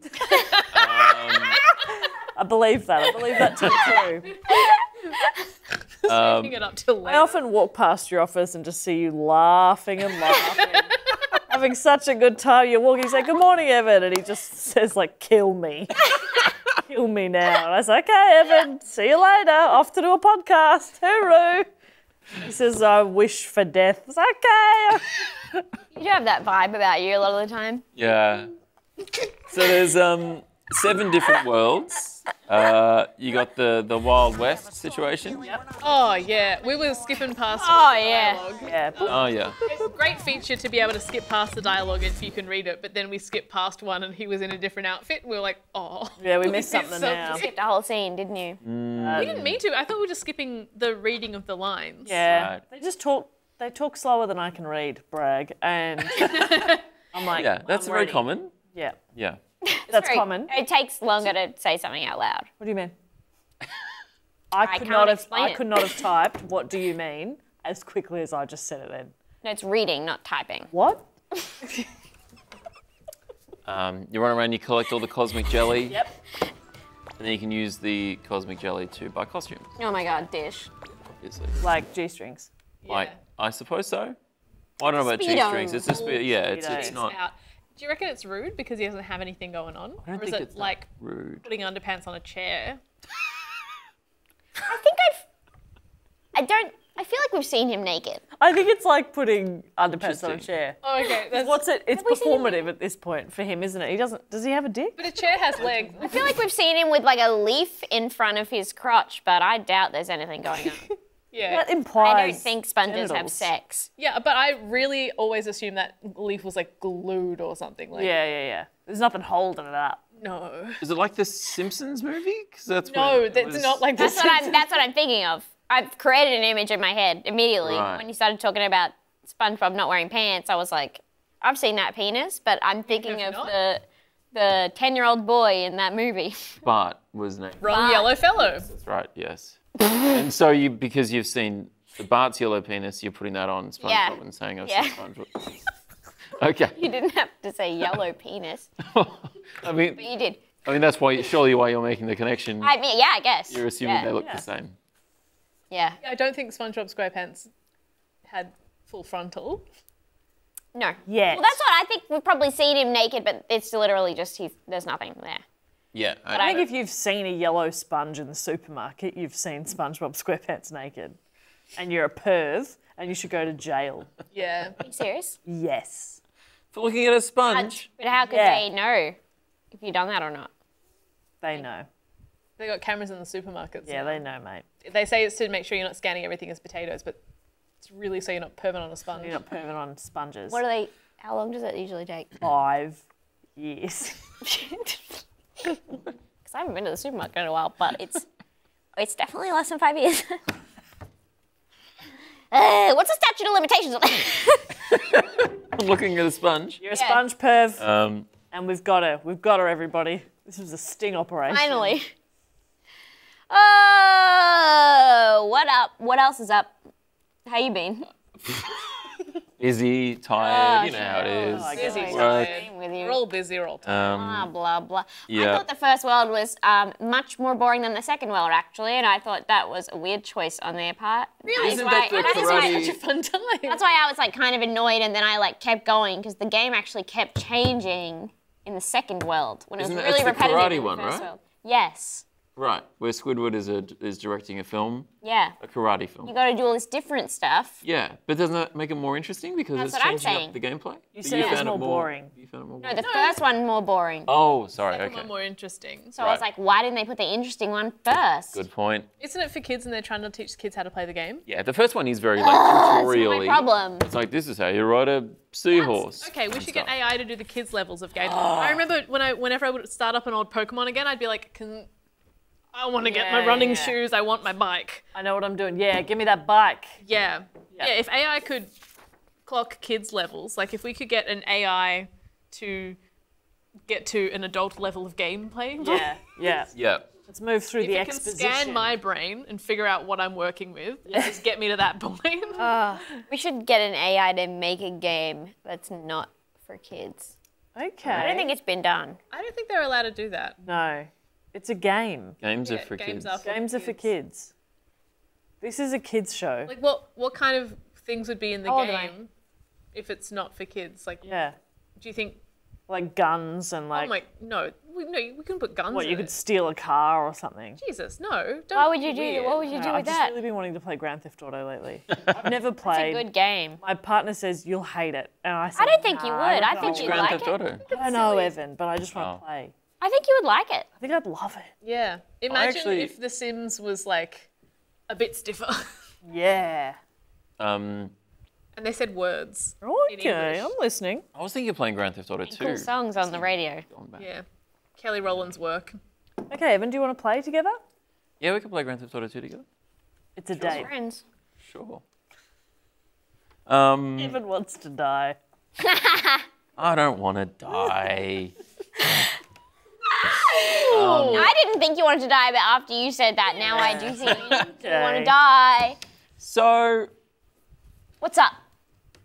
I believe that. I believe that to be true. saving it up till I later. often walk past your office and just see you laughing and laughing. Having such a good time. You're walking, you say, good morning, Evan. And he just says, like, kill me. Kill me now. And I say, okay, Evan, see you later. Off to do a podcast. Hooroo. He says, I wish for death. I say, okay. You do have that vibe about you a lot of the time. Yeah. So there's 7 different worlds. You got the Wild West situation. Oh yeah, we were skipping past. Oh, yeah. dialogue. Yeah. Oh yeah. It's a great feature to be able to skip past the dialogue if you can read it, but then we skipped past one and he was in a different outfit. We were like, oh. Yeah, we missed something now. Skipped the whole scene, didn't you? We didn't mean to. I thought we were just skipping the reading of the lines. Yeah. Right. They just talk. They talk slower than I can read, brag. And I'm like, Yeah, that's I'm very ready. common. Yeah. Yeah. That's Very- common. It takes longer to say something out loud. What do you mean? I could can't not have. explain I it. could not have typed. What do you mean? As quickly as I just said it. Then. No, it's reading, not typing. What? You run around, you collect all the cosmic jelly. Yep. And then you can use the cosmic jelly to buy costumes, Oh my God, dish. obviously. Like G-strings. Like, I suppose so. I don't know about Speedo. G-strings. It's just, yeah, it's Speedo. not Out. Do you reckon it's rude because he doesn't have anything going on? I don't or is think it it's that like rude. putting underpants on a chair? I think I feel like we've seen him naked. I think it's like putting underpants on a Interesting. chair. Oh, okay. That's, What's it? It's we seen him- performative at this point for him, isn't it? He doesn't. Does he have a dick? but a chair has legs. I feel like we've seen him with like a leaf in front of his crotch, but I doubt there's anything going on. Yeah. That implies. I don't think sponges have genitals. sex. Yeah, but I really always assumed that leaf was like glued or something. Like, Yeah. There's nothing holding it up. No. Is it like the Simpsons movie? 'Cause that's No, what it that's was- not like this. That's what I'm thinking of. I've created an image in my head immediately Right. when you started talking about SpongeBob not wearing pants. I was like, I've seen that penis, but I'm thinking Have of not? the 10-year-old boy in that movie. Bart was named. Wrong yellow fellow. That's right, yes. And so you, because you've seen the Bart's yellow penis, you're putting that on SpongeBob Yeah. and saying, I've Yeah. seen SpongeBob. Okay. You didn't have to say yellow penis, I mean, but you did. that's why, surely why you're making the connection. I mean, yeah, I guess. You're assuming Yeah. they look Yeah. the same. Yeah. I don't think SpongeBob SquarePants had full frontal. No. Yes. Well, that's what I think. We've probably seen him naked, but it's literally just there's nothing there. Yeah. I think if you've seen a yellow sponge in the supermarket, you've seen SpongeBob SquarePants naked. And you're a perv, and you should go to jail. Yeah. Are you serious? Yes. For looking at a sponge. But how could they know if you've done that or not? They know. They got cameras in the supermarkets. Yeah, now. they know, mate. They say it's to make sure you're not scanning everything as potatoes, but it's really so you're not perving on a sponge. You're not perving on sponges. What are they? How long does it usually take? 5 years. Because I haven't been to the supermarket in a while, but it's definitely less than 5 years. What's the statute of limitations on that? Looking at a sponge. You're a sponge perv, and we've got her, everybody. This was a sting operation. Finally. Oh, what up? What else is up? How you been? Busy, tired, you know how it is. Busy, Work. tired. With you. We're all busy, we're all tired. Blah, blah. Yeah. I thought the first world was much more boring than the second world, actually, and I thought that was a weird choice on their part. Really? Isn't that the karate? Such a fun time. That's why I was like kind of annoyed, and then I like kept going because the game actually kept changing in the second world when it was Isn't that- really that's the repetitive karate in the one, first right? world. Yes. Right, where Squidward is directing a film, Yeah. a karate film. You got to do all this different stuff. Yeah, but doesn't that make it more interesting because That's it's what I'm changing saying. up the gameplay? You But said it was found more boring. You found it more No, boring. the first one more boring. Oh, sorry. Second Okay. one more interesting. So I was right. like, why didn't they put the interesting one first? Good point. Isn't it for kids and they're trying to teach kids how to play the game? Yeah, the first one is very like That's tutorial-y. my problem. It's like this is how you ride a seahorse. Okay, we and should get stuff. AI to do the kids' levels of game. I remember whenever I would start up an old Pokemon again, I'd be like, I want to get my running shoes, I want my bike. I know what I'm doing. Yeah, give me that bike. Yeah. Yeah, if AI could clock kids' levels, like if we could get an AI to get to an adult level of gameplay. Yeah, yeah. Yeah. Let's move through the If it can exposition. scan my brain and figure out what I'm working with, and just get me to that point. We should get an AI to make a game that's not for kids. Okay. I don't think it's been done. I don't think they're allowed to do that. No, it's a game. Games are Yeah, for games kids. are for Games are for kids. This is a kids show. Like what kind of things would be in the How old am I? game if it's not for kids? Like, Yeah, do you think? like guns and like Oh my, no, we can put guns. what in you could it. steal a car or something. Jesus, no. Don't Why would be you do? weird. What would you do I've with just that? really been wanting to play Grand Theft Auto lately. I've never It's a played. good game. My partner says you'll hate it, and I said I don't think you "Nah, would. I don't think know." you'd Grand like Theft it. Auto. I don't know, Evan, but I just want Oh. to play. I think you would like it. I think I'd love it. Yeah. Imagine actually- if The Sims was like a bit stiffer, Yeah. and they said words. Okay, English. I'm listening. I was thinking of playing Grand Theft Auto 2. Cool songs on the radio. Going back. Yeah. Kelly Rowland's work. Okay, Evan, do you want to play together? Yeah, we could play Grand Theft Auto 2 together. It's a date. Friends. Sure. Evan wants to die. I don't want to die. I didn't think you wanted to die, but after you said that, now I do think you want to Okay. die. So, What's up?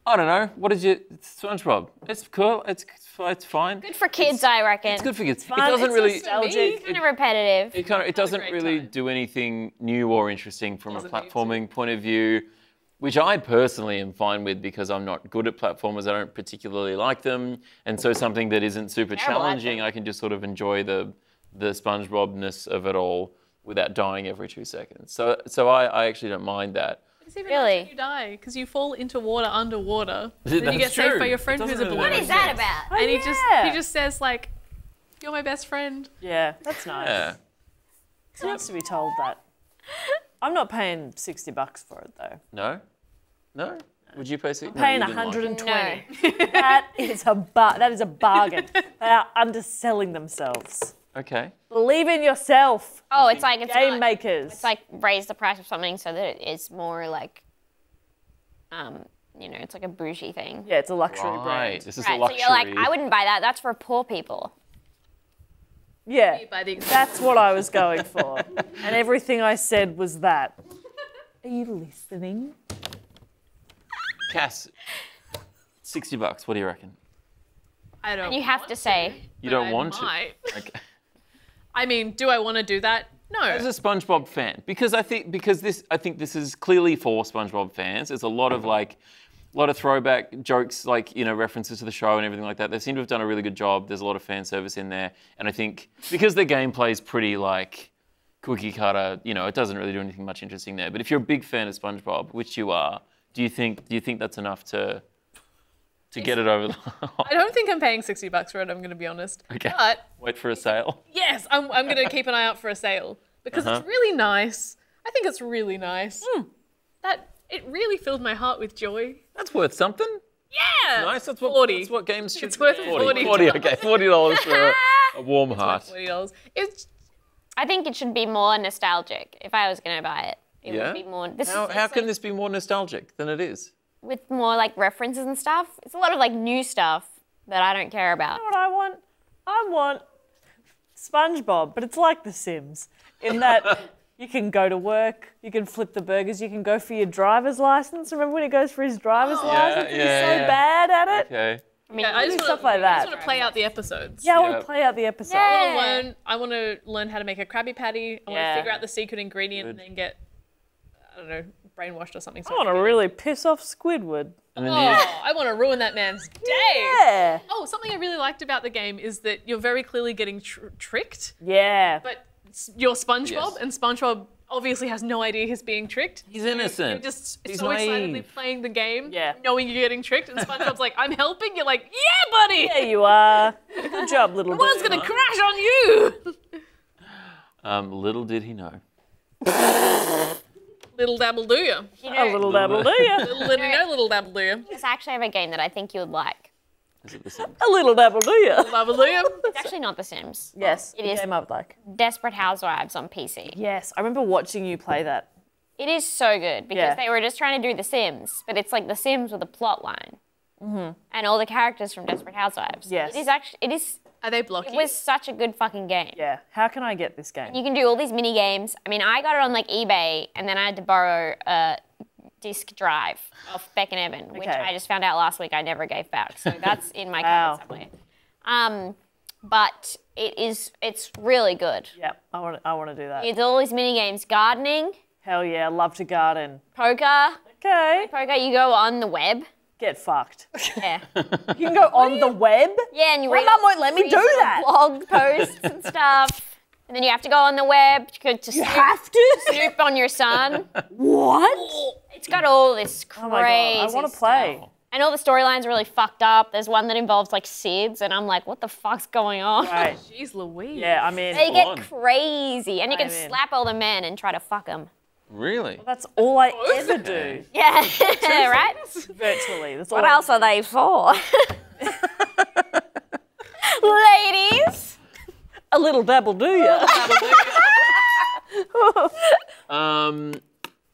I don't know. What is your SpongeBob? It's cool. It's fine. Good for kids, I reckon. It's good for kids. It Fun, doesn't it's really. nostalgic. Kind of repetitive. It doesn't great really time. do anything new or interesting from a Doesn't need to. platforming point of view, which I personally am fine with because I'm not good at platformers. I don't particularly like them, and so something that isn't super Terrible at challenging, them. I can just sort of enjoy the SpongeBob-ness of it all without dying every 2 seconds. So I actually don't mind that. It's even Really? nice when you die because you fall into water underwater. Then you That's get saved true. by your It friend who's doesn't a really balloon. make What is that about? And yeah. he just says like, "You're my best friend." Yeah, that's nice. Yeah. It's nice to be told that. I'm not paying $60 for it though. No? No? Would you pay 60? Paying No, you didn't like it. 120. That is a bargain. They are underselling themselves. Okay. Believe in yourself, Oh, it's like it's game not- makers. It's like raise the price of something so that it's more like, it's like a bougie thing. yeah, it's a luxury Right. brand. This is Right, a so luxury. you're like, I wouldn't buy that. That's for poor people. Yeah, By the that's what I was going for. And everything I said was that. Are you listening? Cass, $60. What do you reckon? I don't. And you have to say, You don't I want might. to. Okay. I mean, do I want to do that No. As a SpongeBob fan, because I think this is clearly for SpongeBob fans. There's a lot of throwback jokes, references to the show and everything like that. They seem to have done a really good job. There's a lot of fan service in there, and I think because the gameplay is pretty cookie cutter, it doesn't really do anything much interesting there. But if you're a big fan of SpongeBob, which you are, do you think that's enough to get it over the line? I don't think I'm paying $60 for it, I'm going to be honest. Okay. But wait for a sale. yes, I'm going to keep an eye out for a sale because it's really nice. I think it's really nice. That it really filled my heart with joy. That's worth something. Yeah. Nice. That's 40. That's what games should. It's worth 40. 40. Okay, $40 for a warm heart. $40. I think it should be more nostalgic. If I was going to buy it, it would be more. How can this be more nostalgic than it is? With more references and stuff. It's a lot of new stuff that I don't care about. You know what I want? I want SpongeBob, but it's like The Sims in that you can go to work, you can flip the burgers, you can go for your driver's license. Remember when he goes for his driver's license? He's so bad at it. Okay. I just stuff like that. I just want to play out the episodes. Yeah, I want to play out the episode. I want to learn how to make a Krabby Patty. I want to figure out the secret ingredient and then get, I don't know, brainwashed or something. I want to really piss off Squidward. I want to ruin that man's day. Yeah. Oh, something I really liked about the game is that you're very clearly getting tricked. Yeah. But you're SpongeBob, and SpongeBob obviously has no idea he's being tricked. He's innocent. You're just He's so naive. excitedly playing the game, Yeah. knowing you're getting tricked, and SpongeBob's like, I'm helping. You're like, yeah, buddy. There you are. Good job, little dude. One's gonna crash on you. Little did he know. Little dabble do ya. A little dabble, do you? Little did he know, little dabble do ya. I actually have a game that I think you would like. Is it the Sims? A little dabble, do you? Dabble do ya. It's actually not The Sims. Yes, It the is. game I would like. Desperate Housewives on PC. Yes, I remember watching you play that. It is so good because Yeah. they were just trying to do The Sims, but it's like The Sims with a plot line. And all the characters from Desperate Housewives. Yes. It is. Are they blocky? It was such a good fucking game. Yeah, how can I get this game? You can do all these mini games. I mean, I got it on eBay, and then I had to borrow a disc drive off Bec and Evan, which Okay. I just found out last week I never gave back. So that's in my Wow. cupboard somewhere. But it's really good. Yeah, I want to do that. It's all these mini games: gardening, Hell yeah, I love to garden. poker. Okay, Poker, you go on the web. get fucked. Yeah. You can go on the web? Yeah, and you My read mum won't let me read do little that. blog posts and stuff. And then you have to go on the web to You have to? snoop on your son. What? It's got all this crazy Oh my god, I want to play. stuff. And all the storylines are really fucked up. There's one that involves SIDS, and I'm like, what the fuck's going on? Right. Jeez Louise. Yeah, I mean, They on. get crazy, and you can I'm in. slap all the men and try to fuck them. Really? that's all I ever do. Yeah, right? Virtually. That's all What I else are they for? Ladies! A little dabble, do ya?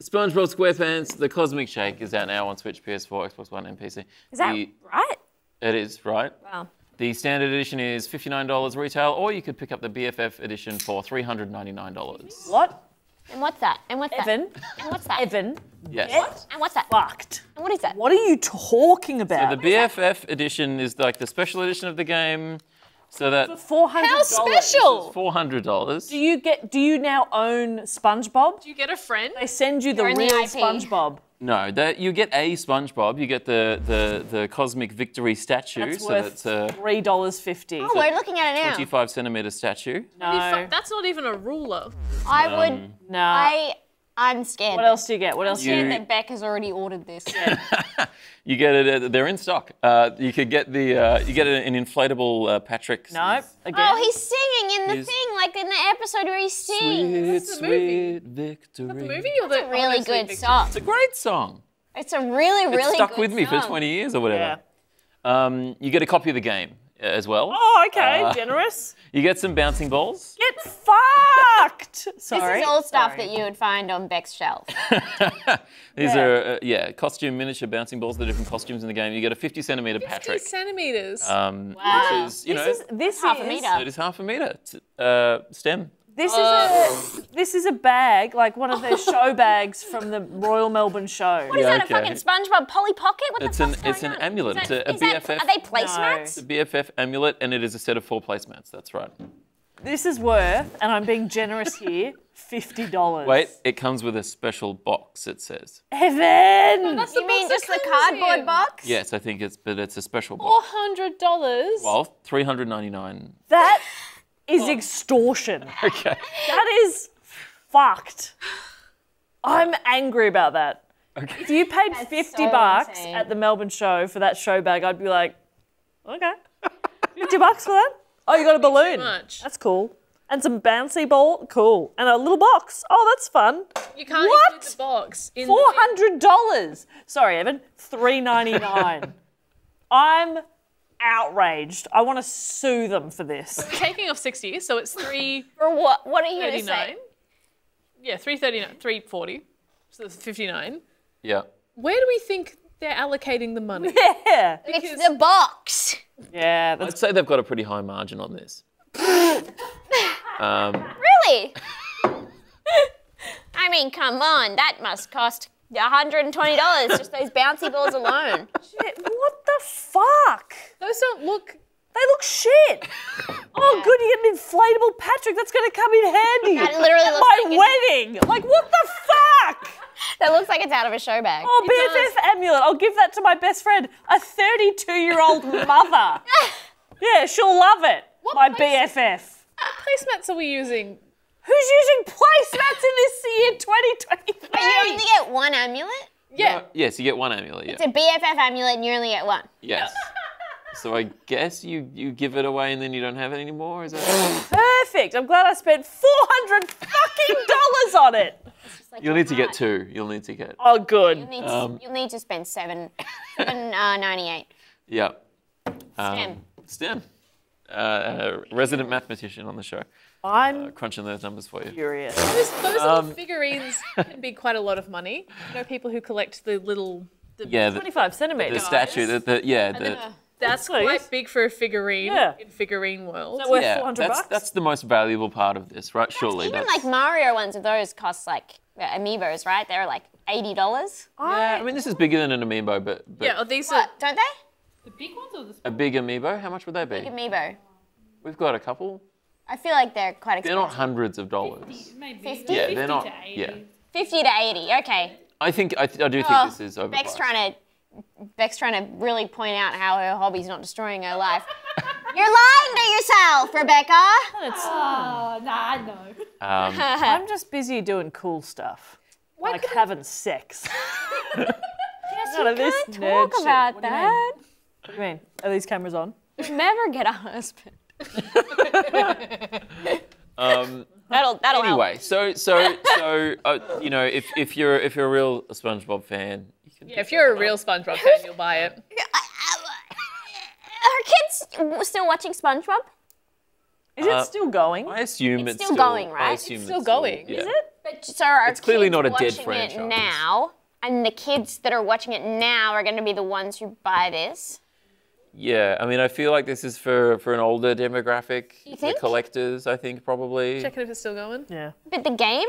SpongeBob SquarePants, The Cosmic Shake is out now on Switch, PS4, Xbox One, and PC. Is that right? It is, right? Wow. The standard edition is $59 retail, or you could pick up the BFF edition for $399. What? And what's that? And what's that? Evan? And what's that? Evan? Yes. And what's that? Fucked. And what is that? What are you talking about? The BFF edition is the special edition of the game, so that $400. How special! $400. Do you now own SpongeBob? Do you get a friend? They send you the You're in the real IP. SpongeBob. No, you get a SpongeBob. You get the Cosmic Victory statue. That's so worth that's a $3.50. Oh, we're looking at it now. 25-centimeter statue. No. That's not even a ruler. I would. No. I'm scared. What else do you get? What else do you Scared get? that Bec has already ordered this. You get it. They're in stock. You could get you get an inflatable Patrick. No. Again. Oh, he's singing in the He's- thing, like in the episode where he sings. Sweet, the movie? sweet victory. The movie or the Really honestly good picture? song. It's a great song. It's a really, really It's stuck good with me for song. 20 years or whatever. You get a copy of the game as well. Oh, okay. Generous. You get some bouncing balls. Get fucked. Sorry. This is all stuff Sorry. that you would find on Bec's shelf. These are costume miniature bouncing balls. The different costumes in the game. You get a 50-centimeter 50 Patrick. centimeters. Wow. Which is This Half a is metre. it is half a meter. Stem. this is a bag, like one of their show bags from the Royal Melbourne show. What is that, okay. a fucking SpongeBob Polly Pocket? What It's the an fuck's going it's an on? amulet. Is that- It's a is that- BFF. Are they placemats? It's a BFF amulet, and it is a set of 4 placemats. That's right. This is worth, and I'm being generous here, $50. Wait, it comes with a special box, it says. Evan! That's the You mean box just that the comes cardboard in. box? Yes, I think it's a special box. $400. Well, $399. That is extortion. Okay. That is fucked. I'm angry about that. Okay. If you paid That's $50 so insane. at the Melbourne show for that show bag, I'd be like, okay. $50 for that? Oh, you got a balloon. much. That's cool. And some bouncy ball, cool. And a little box. Oh, that's fun. You can't What? include the box. In $400. Sorry, Evan. $399. I'm outraged. I want to sue them for this. taking off 60, so it's $339. For what? What are you going to say? Yeah, $339, $340. So that's $59. Yeah. Where do we think they're allocating the money? Yeah. It's the box. Yeah, I'd that's say they've got a pretty high margin on this. Really? I mean, come on. That must cost $120 just those bouncy balls alone. shit. What the fuck? Those don't look. They look shit. Oh, good, you get an inflatable Patrick. That's going to come in handy. That literally At looks my like wedding. Like, what the fuck? That looks like it's out of a show bag. Oh, BFF amulet. I'll give that to my best friend, a 32-year-old mother. Yeah, she'll love it. My BFF. Placemats are we using? Who's using placemats in this year, 2023? But you only get one amulet? Yeah. Yes, you get one amulet, yeah. It's a BFF amulet and you only get one. Yes. So I guess you give it away and then you don't have it anymore, is that? Perfect. I'm glad I spent $400 fucking on it. You'll need to get two. You'll need to get. Oh, good. You'll need to spend $7.98. Yeah. STEM. STEM. Resident mathematician on the show. I'm Crunching those numbers for you. furious. Those little figurines can be quite a lot of money. You know, people who collect the little. Yeah, the 25 centimeters. statue. That's Please. quite big for a figurine Yeah. in figurine world. Is that worth yeah, $400? that's the most valuable part of this, right? Surely. Even that's- like Mario ones of those cost like amiibos, right? They're like $80. Yeah, I mean, this is bigger than an amiibo, but Yeah, oh, these are. What? Don't they? The big ones or the a big amiibo, how much would they be? Big amiibo. We've got a couple. I feel like they're quite They're expensive. not hundreds of dollars. 50? Yeah, they're not. Yeah. 50 to 80. Okay. I do think Oh, this is overpriced. Beck's trying to really point out how her hobby's not destroying her life. You're lying to yourself, Rebecca. I'm just busy doing cool stuff. Like having sex. None of this Can't nerd talk shit. about What do you that. mean? What do you mean? Are these cameras on? Never get a husband. That'll help. Anyway, so you know, if you're a real SpongeBob fan, you can. Yeah, if you're a real SpongeBob fan, you'll buy it. Are kids still watching SpongeBob? Is it still going? I assume It's it's still going, right? I assume It's still going. Yeah. Is it? But so are It's clearly kids not a dead watching franchise. it now, and the kids that are watching it now are going to be the ones who buy this. Yeah, I mean, I feel like this is for an older demographic. You The think? collectors, I think, probably. Check it if it's still going. Yeah. But the game?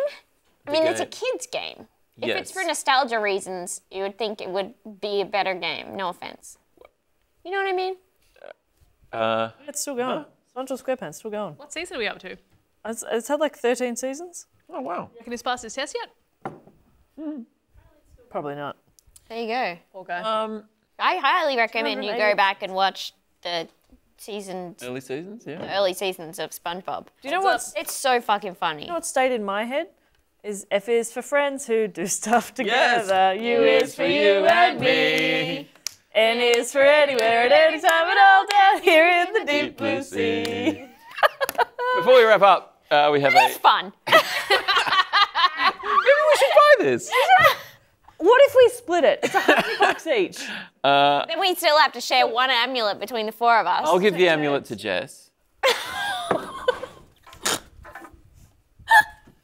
I mean, it's a game. kid's game. If it's for Yes. nostalgia reasons, you would think it would be a better game. No offense. You know what I mean? It's still going. SpongeBob SquarePants still going. What season are we up to? It's had like 13 seasons? Oh wow. Reckon he's passed his test yet? Probably not. There you go. Poor guy. I highly recommend you go 280. back and watch the Early seasons, yeah. early seasons of SpongeBob. Do you know what's It's so fucking funny. what stayed in my head? Is F is for friends who do stuff Yes. together. U is for you and me. N is for anywhere at any time at all down here in the deep blue sea. Before we wrap up, we have It's fun. Maybe we should buy this. What if we split it? It's $100 each. Then we still have to share one amulet between the four of us. I'll give the amulet to Jess.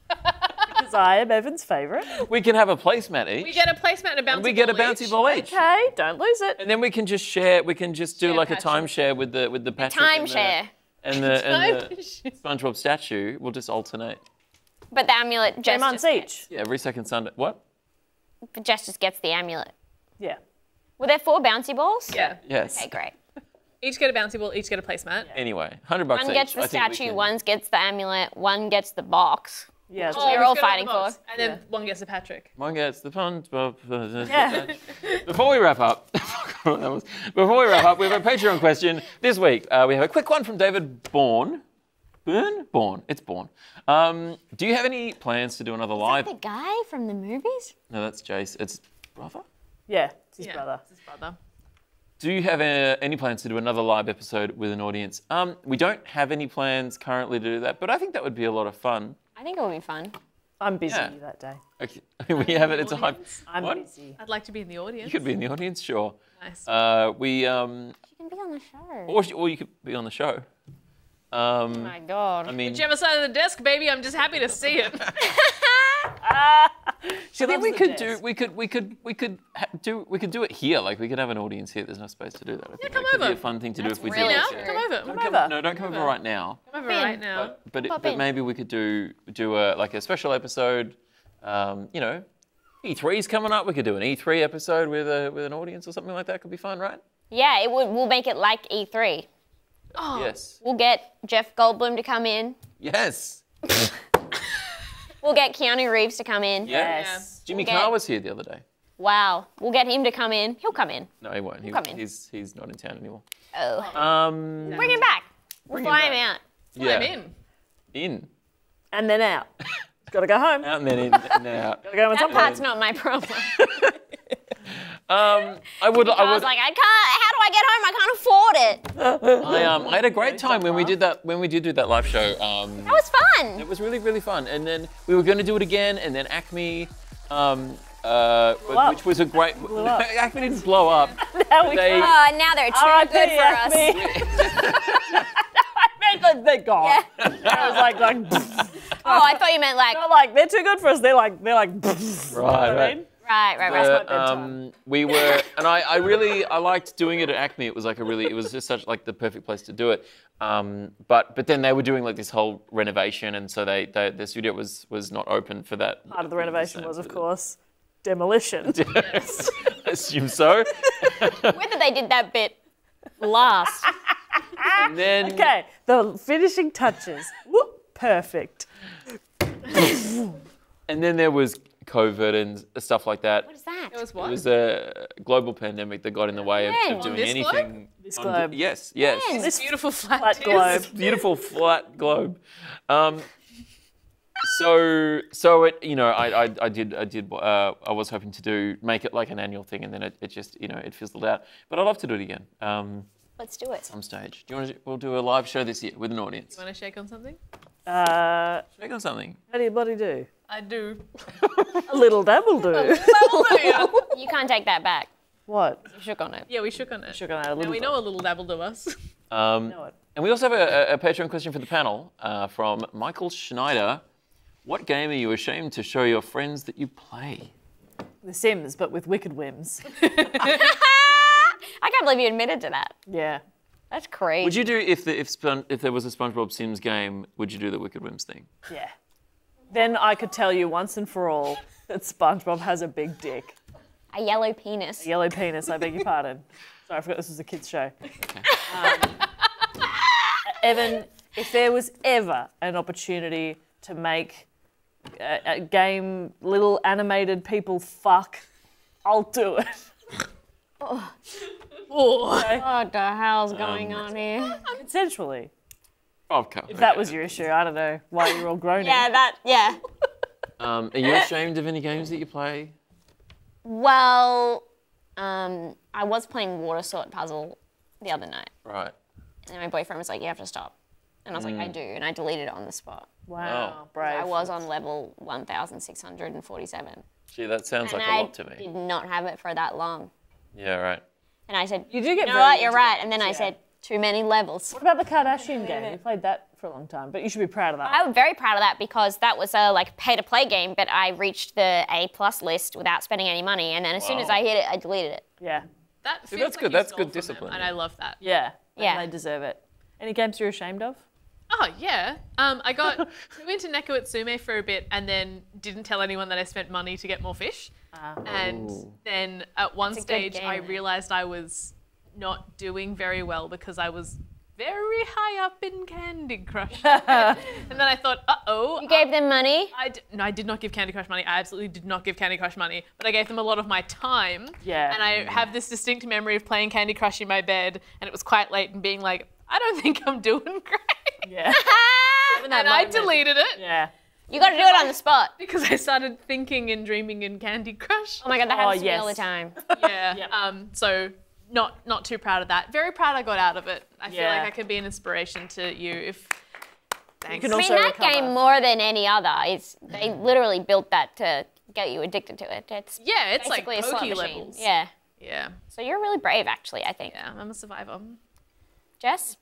Because I am Evan's favourite. We can have a placemat each. we get a placemat and a bouncy and we get a ball bouncy each. ball each. Okay, don't lose it. And then we can just share. We can just do Share like a Patrick. timeshare with the Patrick Timeshare. and the Timeshare. SpongeBob statue. We'll just alternate. But the amulet 2 just, months just each. Yeah, every second Sunday. What? Jess just gets the amulet. Yeah. Were there 4 bouncy balls? Yeah. Yes. Okay, great. Each get a bouncy ball, each get a placemat. Anyway, $100 each. One gets the I think we statue, can- one gets the amulet, one gets the box. Yeah. Oh, you're all fighting for. for. And then one gets a Patrick. One gets the SpongeBob. Yeah. Before we wrap up, before we wrap up, we have a Patreon question this week. We have a quick one from David Bourne. Bourne. It's Bourne. Do you have any plans to do another live? The guy from the movies? No, that's Jace. It's brother. Yeah, it's his brother. It's his brother. Do you have any plans to do another live episode with an audience? We don't have any plans currently to do that, but I think that would be a lot of fun. I think it would be fun. I'm busy Yeah. that day. Okay. We have it. It's a hype. I'm What? busy. I'd like to be in the audience. You could be in the audience, sure. Nice. We You can be on the show. or you could be on the show. Oh my god. I mean, Whichever side of the desk, baby, I'm just happy to see it. She I think loves we the could desk. we could do it here. Like we could have an audience here. There's no space to do that. I think come that could be over. a fun thing to do if we really did it. true. here. Come over. Come over. No, don't come over right now. Come over right now. But maybe we could do a special episode. You know, E3's coming up. We could do an E3 episode with an audience or something like that. Could be fun, right? Yeah, it would. We'll make it like E3. Yes. We'll get Jeff Goldblum to come in. Yes. We'll get Keanu Reeves to come in. Yes. Jimmy Okay. Carr was here the other day. Wow. We'll get him to come in. He'll come in. No, he won't. come in. He's not in town anymore. Oh. Bring Bring him back. We'll fly him out. Yeah. I'm in. In. And then out. Gotta go home. Out and then in and out. Gotta go home at some That point. part's not my problem. I would. I was like, I can't. How do I get home? I can't afford it. I had a great time when we did that. When we did that live show. That was fun. It was really, really fun. And then we were going to do it again. And then Acme, which was a great. up. Acme didn't blow up. Now we They- Oh, now they're too R.I.P. good for us. They're gone. Yeah. I was like, Oh, I thought you meant like. not like they're too good for us. They're like, Right, right. Right. We were, and I liked doing it at Acme. It was like it was just such like the perfect place to do it. But then they were doing like this whole renovation, and so the studio was not open for that. part of the renovation was, of course, demolition. Yes. I assume so. Whether they did that bit last. And then Okay, the finishing touches. Whoop, perfect. and then there was COVID and stuff like that. What is that? It was It what? was a global pandemic that got in the way of When? doing On this globe? anything. This on globe. Yes, yes. When? This beautiful flat Flat disc. globe. Beautiful flat globe. So it, you know, I was hoping to make it like an annual thing, and then it just, you know, it fizzled out. But I'd love to do it again. Let's do it. Some stage. Do you want to? We'll do a live show this year with an audience. Want to shake on something? How Check on something. do your body do? I do. A little dabble do. You can't take that back. What? You shook on it. Yeah, we shook on it. Shook on that a And little we know a little dabble to us. know it. And we also have a Patreon question for the panel from Michael Schneider. What game are you ashamed to show your friends that you play? The Sims, but with wicked whims. I can't believe you admitted to that. Yeah. That's crazy. Would you do if there was a SpongeBob Sims game? Would you do the Wicked Whims thing? Yeah. Then I could tell you once and for all that SpongeBob has a big dick. A yellow penis. Yellow penis, I beg your pardon. Sorry, I forgot this was a kid's show. Evan, if there was ever an opportunity to make a game little animated people fuck, I'll do it. What the hell's going on here? Consensually. Okay. If that was your issue, I don't know why you're all groaning. Yeah. Are you ashamed of any games that you play? Well, I was playing Water Sort Puzzle the other night, Right. and my boyfriend was like, "You have to stop," and I was like, "I do," and I deleted it on the spot. Wow, Oh. brave. I was on level 1,647, Gee, that sounds and like a I lot to me. did not have it for that long. Yeah, right. And I said, You do get know very what? You're into right." games, And then I yeah. said, "Too many levels." What about the Kardashian game? You played that for a long time, but you should be proud of that. I'm very proud of that because that was a pay-to-play game, but I reached the A+ list without spending any money, and then as soon as I hit it, I deleted it. Yeah. That feels that's like good. you That's stole good from them, discipline, and yeah. I love that. Yeah. Yeah. They deserve it. Any games you're ashamed of? Oh, yeah. I got too into Neko Itsume for a bit and then didn't tell anyone that I spent money to get more fish. And then at one That's a good stage, game, I though. realized I was not doing very well because I was very high up in Candy Crush. And then I thought, uh-oh. You gave them money? No, I did not give Candy Crush money. I absolutely did not give Candy Crush money. But I gave them a lot of my time. Yeah. And I have this distinct memory of playing Candy Crush in my bed, and it was quite late, and being like, I don't think I'm doing great. Yeah. And I deleted it. Yeah. You got to do it on the spot. Because I started thinking and dreaming in Candy Crush. Oh my God, that happens to me yes. all the time. Yeah. So not too proud of that. Very proud I got out of it. I feel Yeah. like I could be an inspiration to you if. Thanks. can I mean, also that recover. game more than any other is they literally built that to get you addicted to it. It's Yeah, it's like basically a slot pokey machine. levels. Yeah. Yeah. So you're really brave, actually, I think. Yeah, I'm a survivor. Jess,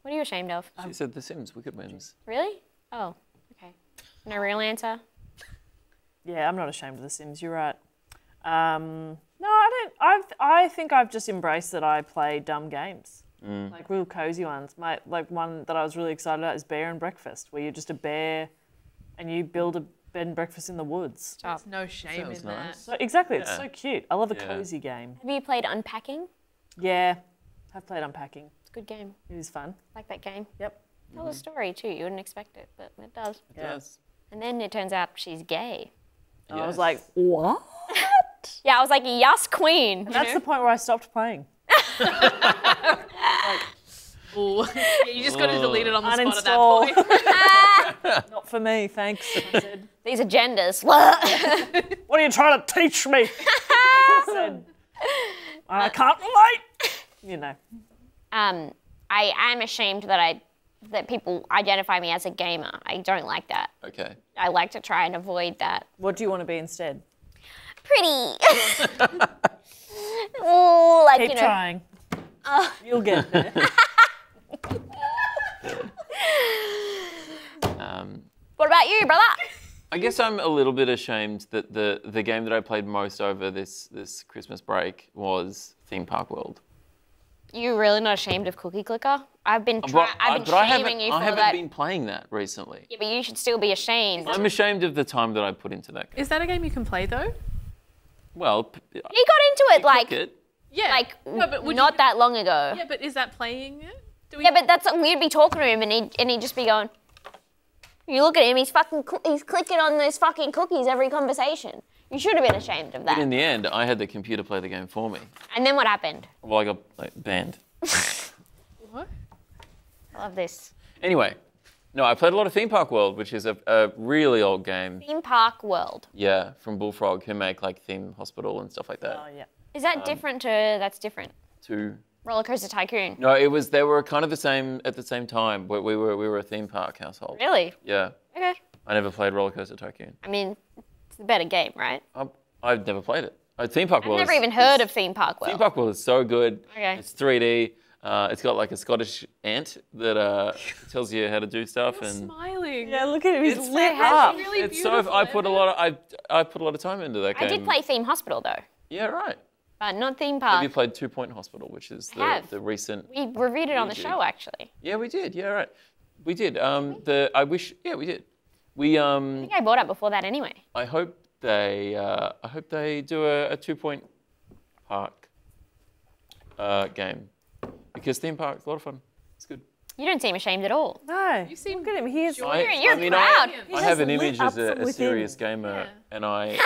what are you ashamed of? She said The Sims, Wicked Whims. Really? Oh, okay. No real answer. Yeah, I'm not ashamed of The Sims. You're right. No, I don't. I think I've just embraced that I play dumb games, like real cozy ones. Like one that I was really excited about is Bear and Breakfast, where you're just a bear, and you build a bed and breakfast in the woods. There's no shame Sounds in nice. So exactly, it's Yeah. so cute. I love a Yeah. cozy game. Have you played Unpacking? Yeah, I've played Unpacking. It's a good game. It is fun. I like that game. Yep. Tell a story too. You wouldn't expect it, but it does. Yes. And then it turns out she's gay. And I was Yes. like, what? Yeah, I was like, yes, queen. That's the point where I stopped playing. Ooh. Yeah, you just got to delete it on the spot at that Uninstall. point. Not for me, thanks. I said, These agendas. what are you trying to teach me? I said, I can't relate. You know. I am ashamed that people identify me as a gamer. I don't like that. Okay. I like to try and avoid that. What do you want to be instead? Pretty. Oh, like, Keep you know. trying. You'll get there. What about you, brother? I guess I'm a little bit ashamed that the game that I played most over this Christmas break was Theme Park World. You really not ashamed of Cookie Clicker? I've been But I shaming you for haven't that. been playing that recently. Yeah, but you should still be ashamed. I'm ashamed of the time that I put into that game. Is that a game you can play though? Well, He got into it like Yeah. no, but would not you, that long ago. Yeah, but is that playing it? Do we, Yeah, but that's we'd be talking to him and he'd just be going. You look at him, he's clicking on those fucking cookies every conversation. You should have been ashamed of that. in the end, I had the computer play the game for me. And then what happened? Well, I got banned. What? I love this. Anyway, no, I played a lot of Theme Park World, which is a really old game. Theme Park World. Yeah, from Bullfrog, who make like Theme Hospital and stuff like that. Oh, yeah. Is that different to that's different? To Roller Coaster Tycoon. no, it was they were kind of the same at the same time. But we were a theme park household. Really? Yeah, Okay. I never played Roller Coaster Tycoon. I mean, it's a better game, right? I've never played it. Theme Park I've World. never even heard of Theme Park World. Theme Park World is so good. Okay. It's 3D. It's got like a Scottish ant that tells you how to do stuff, and Smiling. Yeah, look at him. He's It's lit has up. Really it's beautiful. so. I put a lot of time into that game. I did play Theme Hospital though, Yeah, right. but not Theme Have you Park. played 2 Point Hospital, which is have. the recent? We reviewed it on the Reboot. show actually. Yeah, we did. Yeah, right. We did. I wish. Yeah, we did. We I think I bought it before that anyway. I hope they do a 2 Point Park game, because Theme Park's a lot of fun. It's good. You don't seem ashamed at all. No. You seem Look at him. He is. joyous. You're proud. I have an lit image up as from a within. serious gamer, Yeah. and I.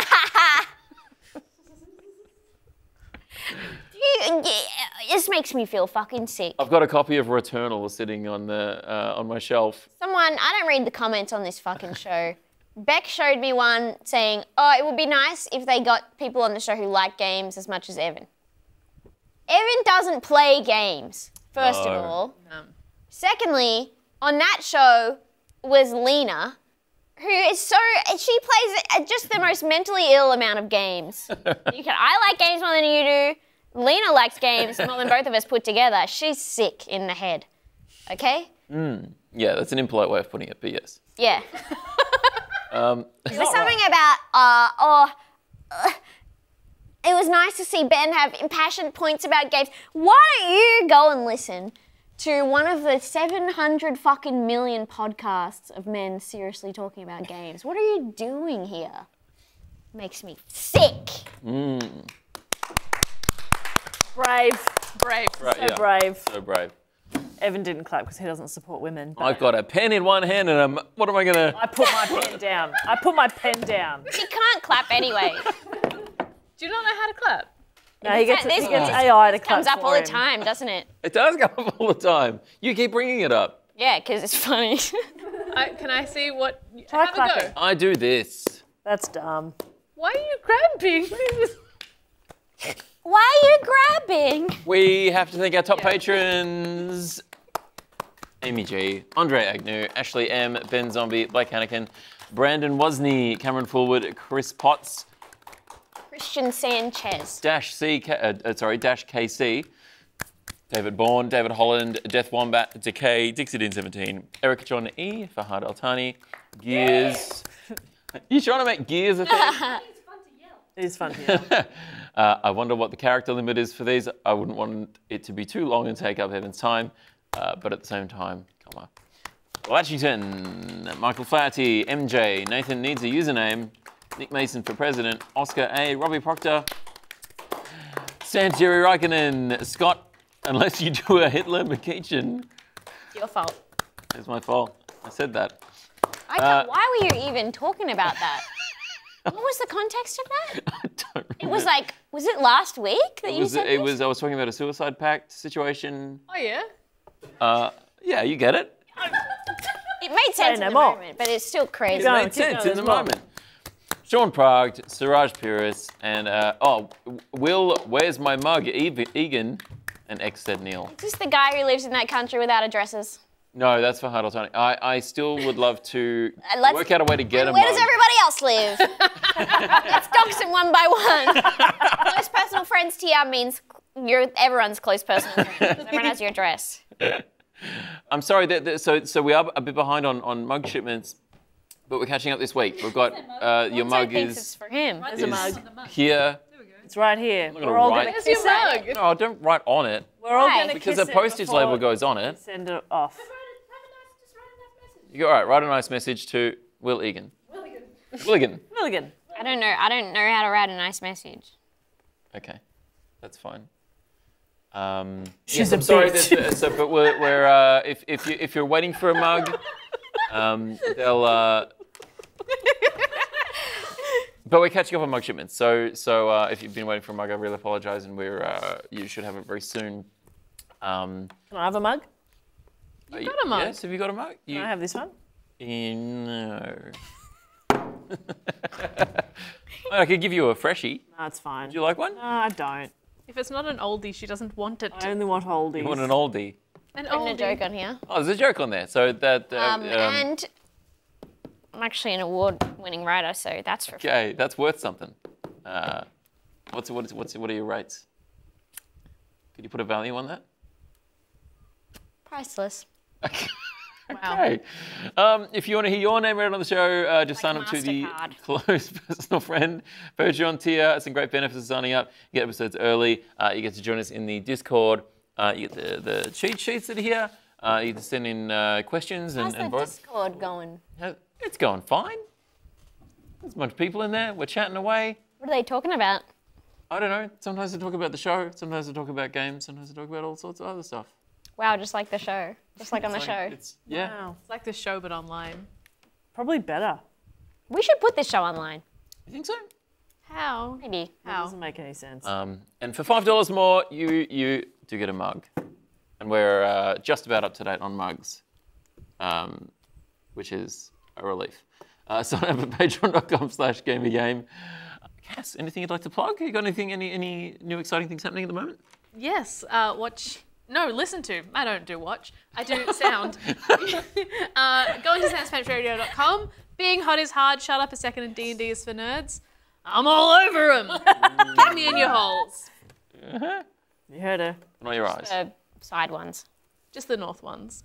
This makes me feel fucking sick. I've got a copy of Returnal sitting on my shelf. Someone, I don't read the comments on this fucking show. Bec showed me one saying, oh, it would be nice if they got people on the show who like games as much as Evan. Evan doesn't play games, first of No. all. Secondly, on that show was Lena, who is she plays just the most mentally ill amount of games. I like games more than you do. Lena likes games more than both of us put together. She's sick in the head. Okay? Yeah, that's an impolite way of putting it, but yes. Yeah. There's something about, it was nice to see Ben have impassioned points about games. Why don't you go and listen to one of the 700 fucking million podcasts of men seriously talking about games? What are you doing here? Makes me sick. Brave. Brave. Right, So brave. So brave. Evan didn't clap because he doesn't support women. but I've got a pen in one hand and what am I gonna? I put my pen down. I put my pen down. He can't clap anyway. Do you not know how to clap? No, he gets This AI to clap comes up for all the him. time, doesn't it? It does come up all the time. You keep bringing it up. Yeah, because it's funny. Can I see what? Try Have a go. clapping. I do this. That's dumb. Why are you grabbing? Why are you grabbing? We have to thank our top patrons. Amy G, Andre Agnew, Ashley M, Ben Zombie, Blake Hannikin, Brandon Wozni, Cameron Forward, Chris Potts, Christian Sanchez. Dash KC, David Bourne, David Holland, Death Wombat, Decay, Dixie Dean 17, Eric John E, Fahad Altani, Gears. You trying to make Gears a thing? It is fun to yell. I wonder what the character limit is for these. I wouldn't want it to be too long and take up Evan's time, but at the same time, come on. Washington, Michael Flaherty, MJ, Nathan needs a username, Nick Mason for president, Oscar A, Robbie Proctor, Jerry Raikkonen, Scott, unless you do a Hitler McKeachin. It's your fault. It's my fault. I said that. Why were you even talking about that? What was the context of that? I don't remember. It was like, was it last week that you said this? I was talking about a suicide pact situation. Oh yeah. Yeah, you get it. It made sense in the more. moment, but it's still crazy. It made sense in the moment. Sean Prague, Siraj Puris, and Will, where's my mug? Egan, and X said Neil. Is this the guy who lives in that country without addresses? No, that's for Hard Alternate. I still would love to Let's- work out a way to get a Where mug. does everybody else live? Let's dox them one by one. Close personal friends tier means you're everyone's close personal friends. Everyone has your address. I'm sorry, so we are a bit behind on mug shipments, but we're catching up this week. We've got your mug Thinks it's is for him. There's a mug. here. It's right here. gonna We're all write- going to Where's kiss your it. mug? No, don't write on it We're all Why? going to because kiss the it postage before label goes on it. Send it off. You go, all right, write a nice message to Will Egan. Willigan. Milligan. I don't know how to write a nice message. Okay, that's fine. She's yes, a I'm sorry. bitch. But we're if you're waiting for a mug, they'll. But we're catching up on mug shipments. So if you've been waiting for a mug, I really apologise, and you should have it very soon. Can I have a mug? You've got a mug. Yes, have you got a mug? Can I have this one? No. I could give you a freshie. No, it's fine. Would you like one? No, I don't. If it's not an oldie, she doesn't want it. I only want oldies. You want an oldie? An Putting a oldie. joke on here. Oh, there's a joke on there. So that. And I'm actually an award-winning writer, so that's for free. Okay, that's worth something. What are your rates? Could you put a value on that? Priceless. Wow. Okay. If you want to hear your name read on the show, just sign up to the MasterCard. Close Personal Friend Patreon tier. Some great benefits of signing up. You get episodes early. You get to join us in the Discord. You get the cheat sheets that are here. You get to send in questions How's and the vote. Discord going? It's going fine. There's a bunch of people in there. We're chatting away. What are they talking about? I don't know. Sometimes they talk about the show. Sometimes they talk about games. Sometimes they talk about all sorts of other stuff. Wow, just like the show. Just like on the show. Yeah. Wow. It's like the show, but online. Probably better. We should put this show online. You think so? How? Maybe. That How? doesn't make any sense. And for $5 more, you do get a mug. And we're just about up to date on mugs, which is a relief. Sign up at patreon.com/Gamey Game. Cass, anything you'd like to plug? You got anything, any new exciting things happening at the moment? Yes. Listen to. I don't do watch. I do sound. Go into soundspanishradio.com. Being hot is hard. Shut up a second and D&D is for nerds. I'm all over them. Get me in your holes. You heard her. Not your eyes. The side ones. Just the north ones.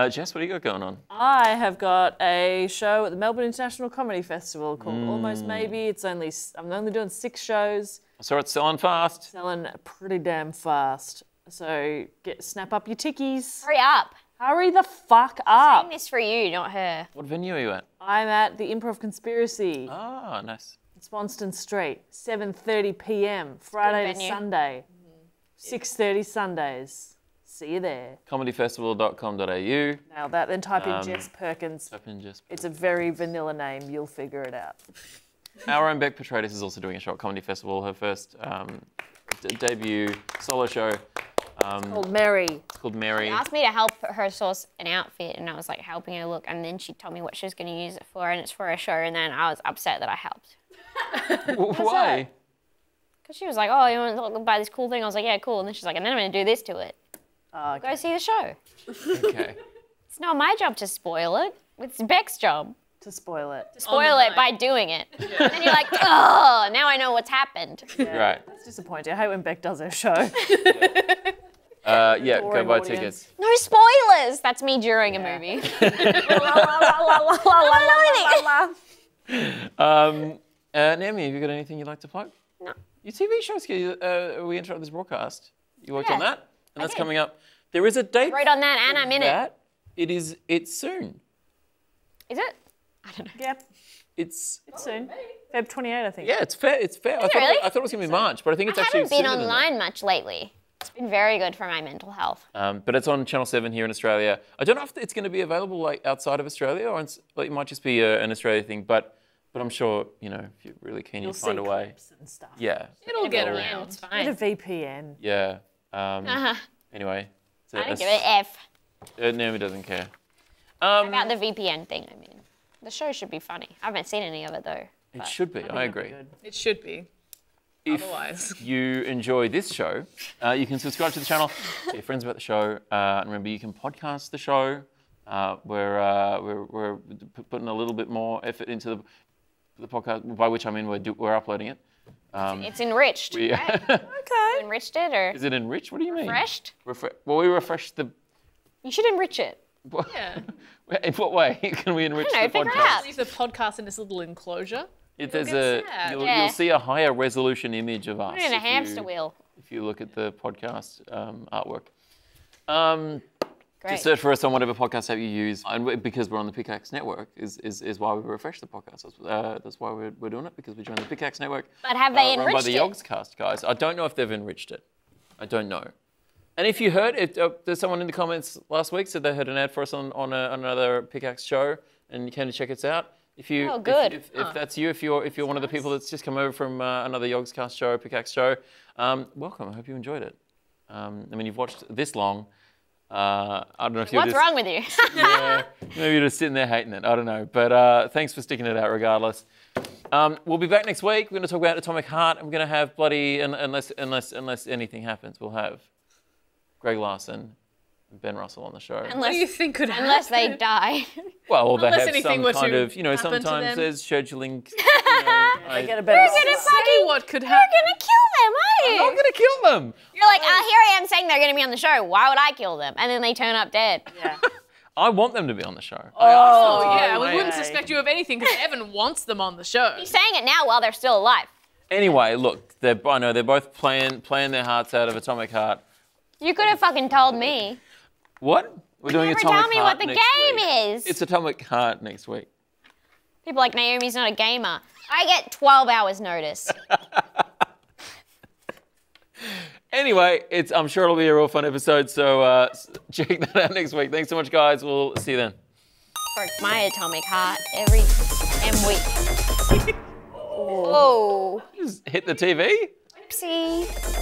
Jess, what do you got going on? I have got a show at the Melbourne International Comedy Festival called Almost Maybe. I'm only doing 6 shows, I saw it selling fast. selling pretty damn fast. So snap up your tickies. Hurry up. Hurry the fuck I'm up. this for you, not her. What venue are you at? I'm at the Improv Conspiracy. Ah, nice. Swanston Street, 7:30 p.m. Friday to venue. Sunday, 6:30 Sundays. See you there. Comedyfestival.com.au. Now that, then type in Jess Perkins. Type in Jess. It's a very vanilla name. You'll figure it out. Our own Bec Petraitis is also doing a show at Comedy Festival. Her first debut solo show. Called Mary. It's called Mary. She asked me to help her source an outfit, and I was like helping her look, and then she told me what she was going to use it for, and it's for a show, and then I was upset that I helped. Why? Because she was like, oh, you want to buy this cool thing? I was like, yeah, cool. And then she's like, and then I'm going to do this to it. Okay. Go see the show. Okay. It's not my job to spoil it. It's Bec's job To spoil it. to spoil it by doing it. And then you're like, oh, now I know what's happened. Right. It's disappointing. I hate when Bec does her show. Yeah, go Boring buy audience. tickets. No spoilers. That's me during a movie. Naomi, have you got anything you'd like to plug? No. Your TV shows, we interrupt this broadcast. You worked on Yeah, that? And that's did. coming up. There is a date. Wrote on that, and I'm in it. that. It's soon. Is it? I don't know. Yep. It's Soon. Feb 28, I think. yeah, it's fair. It's fair. I thought, really? I thought it was gonna be March, but I think it's I actually haven't been sooner than that. online much lately. It's been very good for my mental health. But it's on Channel 7 here in Australia. I don't know if it's going to be available like outside of Australia, or it might just be an Australia thing. But I'm sure, you know, if you're really keen, You'll you'll find a see way. clips and stuff. Yeah. It'll get Yeah, around. it's Get fine. a VPN. Yeah. Uh-huh. Anyway. I don't give an F Naomi doesn't care. about the VPN thing, I mean. The show should be funny. I haven't seen any of it, though. It should be. I agree. Good. It should be. If Otherwise. you enjoy this show, you can subscribe to the channel, tell your friends about the show, and remember you can podcast the show. We're putting a little bit more effort into the podcast, by which I mean we're uploading it. It's enriched, We, right? Okay. Enriched it or Is it enriched? What do you mean? refreshed? Well, we refreshed the. You should enrich it. Yeah. In what way can we enrich I the don't know, figure it podcast? out. Leave the podcast in this little enclosure. There's get sad. you'll Yeah. see a higher resolution image of us. Put it in a if hamster you- wheel. If you look at the podcast artwork. Great. Just search for us on whatever podcast app you use, and because we're on the Pickaxe Network, is why we refresh the podcast. That's why we're doing it, because we joined the Pickaxe Network. But have they run by enriched the it? Yogscast guys. I don't know if they've enriched it. I don't know. And if you heard it, there's someone in the comments last week said they heard an ad for us on another Pickaxe show, and you came to check us out. If you, Oh, good. If that's you, if you're one of the people that's just come over from another Yogscast show, Pickaxe show, welcome. I hope you enjoyed it. I mean, you've watched this long. I don't know if you're What's just, wrong with you? yeah, maybe you're just sitting there hating it. I don't know. But thanks for sticking it out regardless. We'll be back next week. We're going to talk about Atomic Heart. And we're going to have bloody, unless anything happens, we'll have Greg Larson and Ben Russell on the show. What do you think could happen? Unless they die. Well, or they Unless have anything some were kind to of, you know, happen to sometimes them. there's scheduling. They get a better Say what could You're happen. gonna kill them, are I'm you? going to kill them. You're like, here I am saying they're gonna be on the show. Why would I kill them? And then they turn up dead. Yeah. I want them to be on the show. Oh, yeah, we my wouldn't eye. suspect you of anything because Evan wants them on the show. He's saying it now while they're still alive. Anyway, look, I know they're both playing their hearts out of Atomic Heart. You could have fucking told me. What? We're doing never Atomic tell me Heart what the next game week. is. It's Atomic Heart next week. People like Naomi's not a gamer. I get 12 hours notice. Anyway, I'm sure it'll be a real fun episode, so check that out next week. Thanks so much, guys. We'll see you then. Broke my atomic heart every week. Oh, Just hit the TV. oopsie.